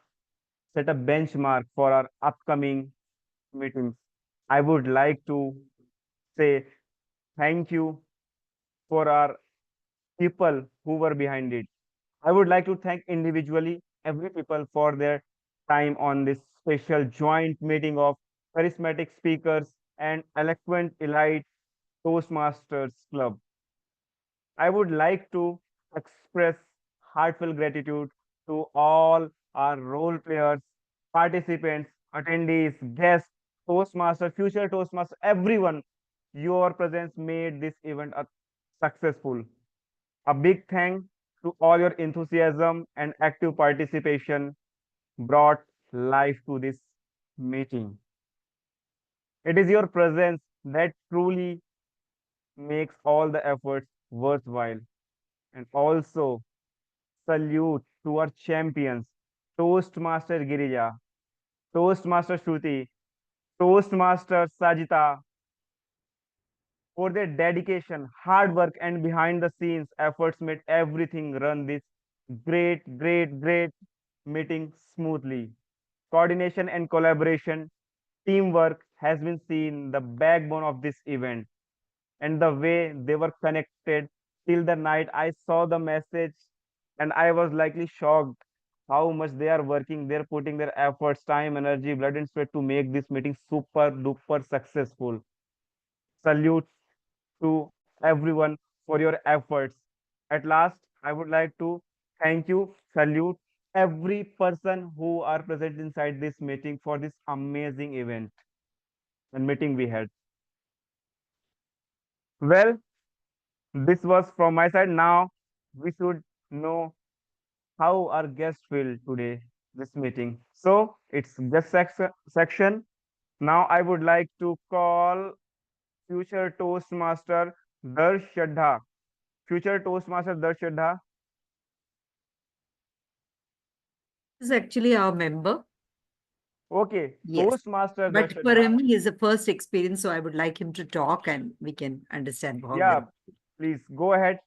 set a benchmark for our upcoming meetings, I would like to say thank you for our people who were behind it. I would like to thank individually every people for their time on this special joint meeting of charismatic speakers and eloquent elite Toastmasters Club. I would like to express heartfelt gratitude to all our role players, participants, attendees, guests, Toastmaster, future Toastmaster, everyone. Your presence made this event successful. A big thank to all your enthusiasm and active participation brought life to this meeting. It is your presence that truly makes all the efforts worthwhile. And also salute to our champions, Toastmaster Girija, Toastmaster Shruti, Toastmaster Sajitha, for their dedication, hard work, and behind the scenes efforts made everything run this great meeting smoothly. Coordination and collaboration, teamwork has been seen the backbone of this event, and the way they were connected till the night I saw the message, and I was likely shocked how much they are working, they're putting their efforts, time, energy, blood, and sweat to make this meeting super duper successful. Salute to everyone for your efforts. At last, I would like to thank you, salute every person who are present inside this meeting for this amazing event and meeting we had. Well, this was from my side. Now we should know how our guests feel today, this meeting. So it's guest section. Now I would like to call future Toastmaster Darshadha. Future Toastmaster Darshadha. is actually our member. Okay, Yes. Toastmaster But Darsh for him, Advance. he's a first experience, so I would like him to talk and we can understand how Yeah, well. please go ahead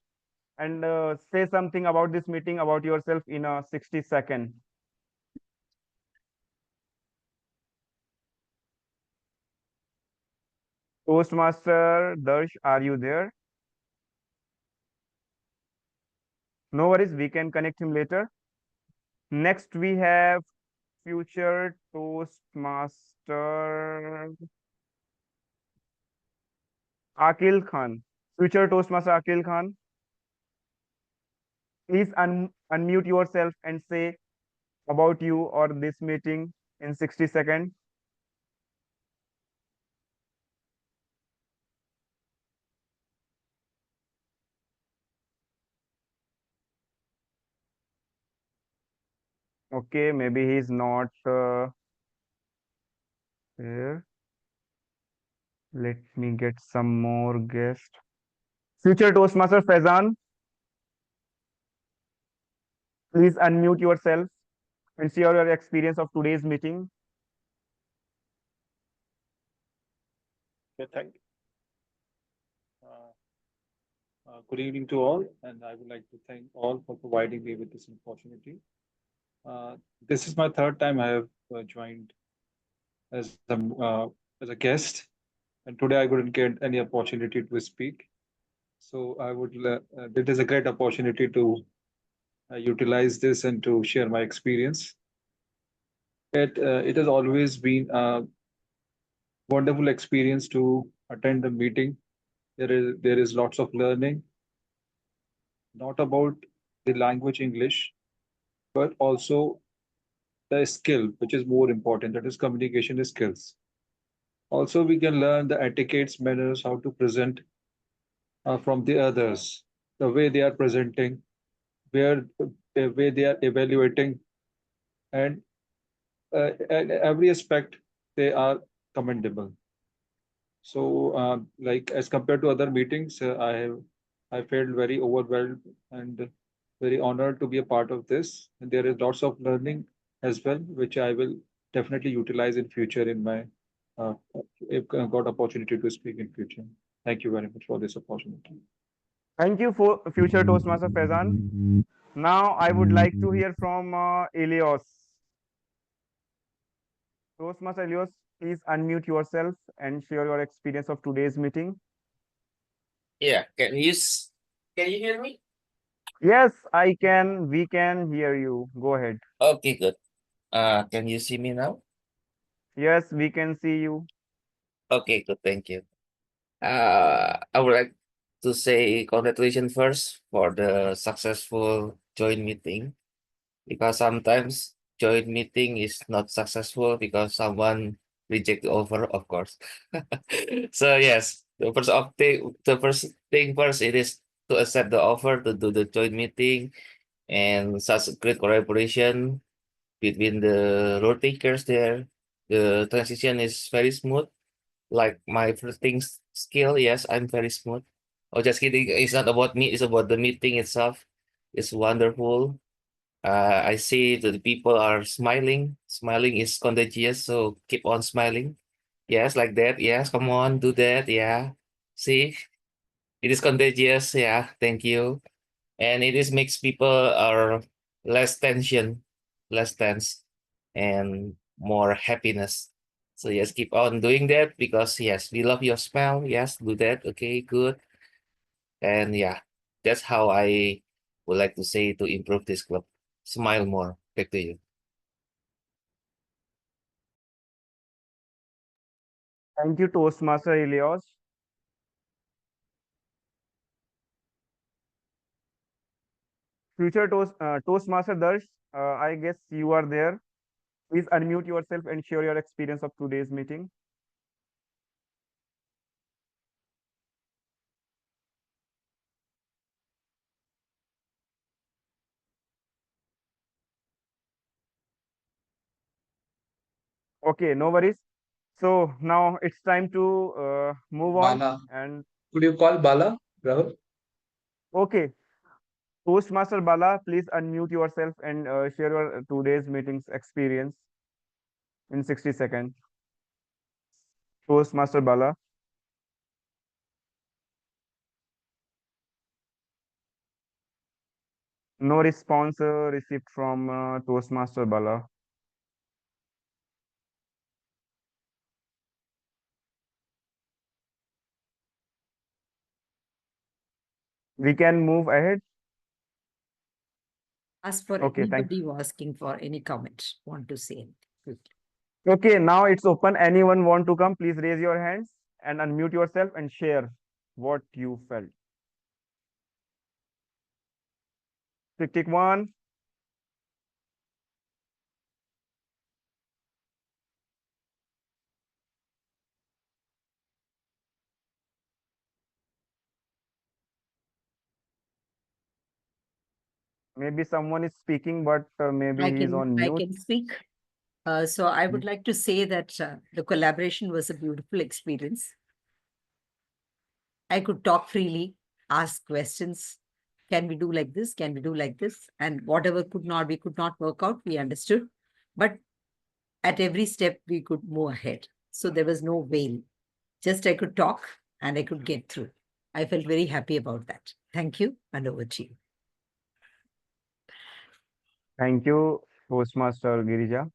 and say something about this meeting, about yourself in a 60-second. Toastmaster Darsh, are you there? No worries, we can connect him later. Next, we have future Toastmaster Akil Khan. Future Toastmaster Akil Khan, please unmute yourself and say about you or this meeting in 60 seconds. Okay, maybe he's not here. Let me get some more guests. Future Toastmaster Faizan, please unmute yourself and share your experience of today's meeting. Okay, thank you. Good evening to all, and I would like to thank all for providing me with this opportunity. This is my third time I have joined as a guest, and today I couldn't get any opportunity to speak. So I would it is a great opportunity to utilize this and to share my experience. It has always been a wonderful experience to attend the meeting. There is lots of learning, not about the language English, but also the skill, which is more important, that is communication skills. Also, we can learn the etiquettes, manners, how to present from the others, the way they are presenting, the way they are evaluating, and every aspect they are commendable. So, like as compared to other meetings, I felt very overwhelmed and very honored to be a part of this. And there is lots of learning as well, which I will definitely utilize in future in my if I got opportunity to speak in future. Thank you very much for this opportunity. Thank you for future Toastmaster Faizan. Now I would like to hear from Elios. Toastmaster Elios, please unmute yourself and share your experience of today's meeting. Yeah, can you hear me? Yes, I can. We can hear you. Go ahead. Okay, good. Can you see me now? Yes, we can see you. Okay, good. Thank you. I would like to say congratulations first for the successful joint meeting, because sometimes joint meeting is not successful because someone reject the offer, of course. So yes, the first thing first, it is to accept the offer to do the joint meeting, and such great collaboration between the role takers there. The transition is very smooth. Like my flirting skill, yes, I'm very smooth. Oh, just kidding. It's not about me, it's about the meeting itself. It's wonderful. I see that the people are smiling. Smiling is contagious, so keep on smiling. Yes, like that. Yes, come on, do that. Yeah. See, it is contagious. Yeah, thank you. And it is makes people are less tension, less tense, and more happiness. So yes, keep on doing that, because yes, we love your smile. Yes, do that. Okay, good. And yeah, that's how I would like to say to improve this club. Smile more. Back to you. Thank you, Toastmaster Elios. Future Toastmaster Darsh, I guess you are there. Please unmute yourself and share your experience of today's meeting. Okay, no worries. So now it's time to move on. Bala. And Could you call Bala, Rahul? okay, Toastmaster Bala, please unmute yourself and share your today's meeting's experience in 60 seconds. Toastmaster Bala. No response received from Toastmaster Bala. We can move ahead. As for Okay, thank anybody who asking for any comment, want to say anything. Okay, now it's open. Anyone want to come? Please raise your hands and unmute yourself and share what you felt. Tick one. Maybe someone is speaking, but maybe he's on I mute. can speak. So I would like to say that the collaboration was a beautiful experience. I could talk freely, ask questions. Can we do like this? Can we do like this? And whatever we could not work out, we understood. But at every step, we could move ahead. So there was no veil. Just I could talk and I could get through. I felt very happy about that. Thank you, and over to you. Thank you, Toastmaster Girija.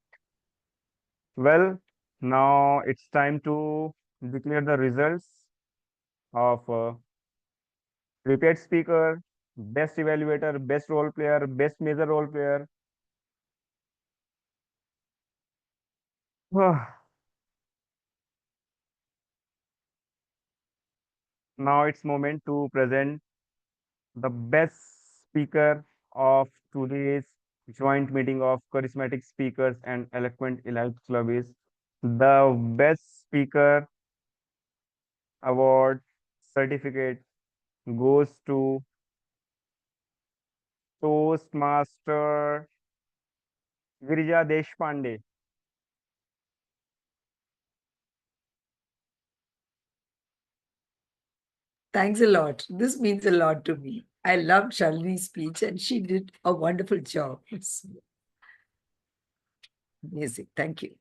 Well, now it's time to declare the results of prepared speaker, best evaluator, best role player, best major role player. Now it's moment to present the best speaker of today's joint meeting of charismatic speakers and eloquent elite club is the best speaker award certificate goes to Toastmaster Girija Deshpande. Thanks a lot. This means a lot to me. I loved Shalini's speech and she did a wonderful job. It's amazing. Thank you.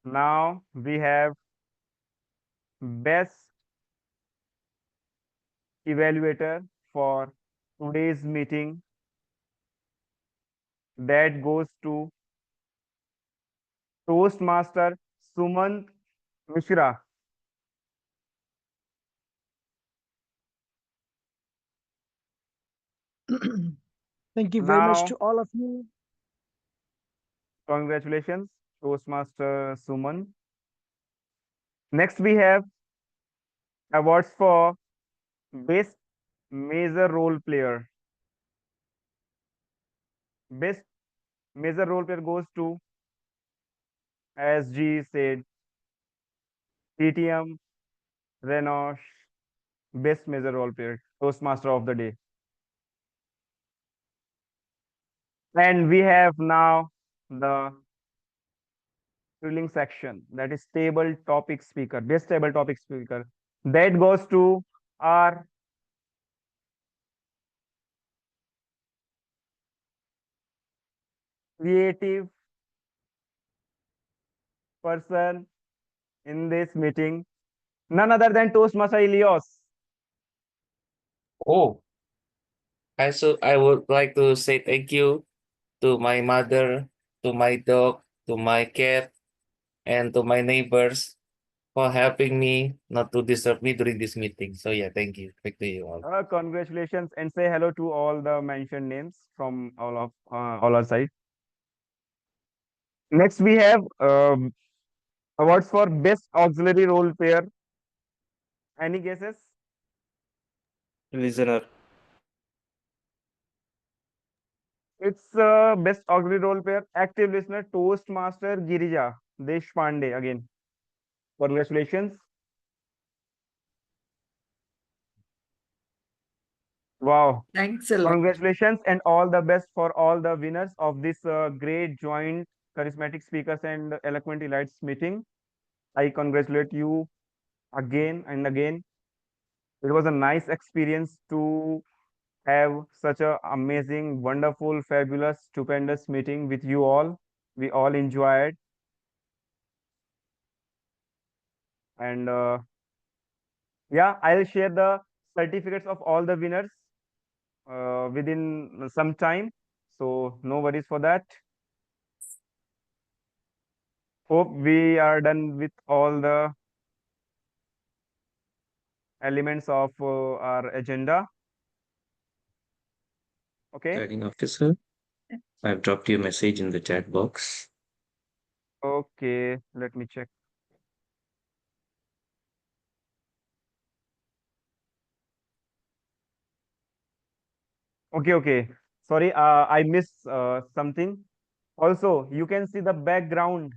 Now we have best evaluator for today's meeting. That goes to Toastmaster Sumant Mishra. Thank you very much Now, to all of you. congratulations, Toastmaster Suman. Next, we have awards for Best Major Role Player. Best Major Role Player goes to, as G said, TM Renosh, Best Major Role Player, Toastmaster of the Day. And we have now the thrilling section, that is table topic speaker, best table topic speaker. That goes to our creative person in this meeting, none other than Toastmaster Ilios. Oh, I would like to say thank you to my mother, to my dog, to my cat, and to my neighbors for helping me not to disturb me during this meeting. So yeah, thank you. Back to you all. Congratulations and say hello to all the mentioned names from all our side. Next, we have awards for best auxiliary role player. Any guesses? Listener. It's best auxiliary role player, active listener, Toastmaster Girija Deshpande again. Congratulations. Wow. Thanks a lot. Congratulations and all the best for all the winners of this great joint charismatic speakers and eloquent elites meeting. I congratulate you again and again. It was a nice experience to have such a amazing, wonderful, fabulous, stupendous meeting with you all. We all enjoyed. And yeah, I'll share the certificates of all the winners within some time. So no worries for that. Hope we are done with all the elements of our agenda. Okay. Presiding officer, I've dropped you a message in the chat box. Okay, let me check. Okay. Sorry, I missed something. Also, you can see the background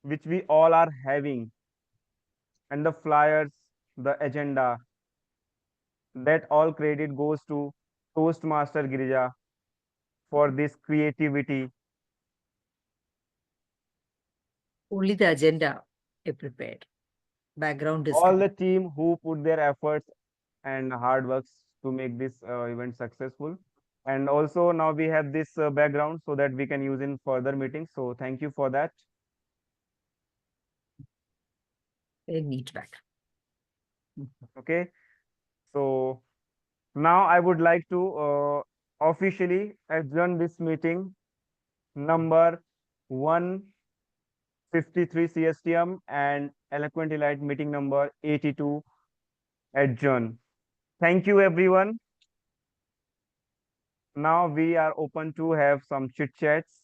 which we all are having, and the flyers, the agenda. That all credit goes to Toastmaster Girija for this creativity. Only the agenda I prepared. Background is All the team who put their efforts and hard works to make this event successful. And also now we have this background so that we can use in further meetings. So thank you for that. very neat back. Okay. So now I would like to officially adjourn this meeting number 153 CSTM and Eloquent Elite meeting number 82 adjourn. Thank you everyone. Now we are open to have some chit chats.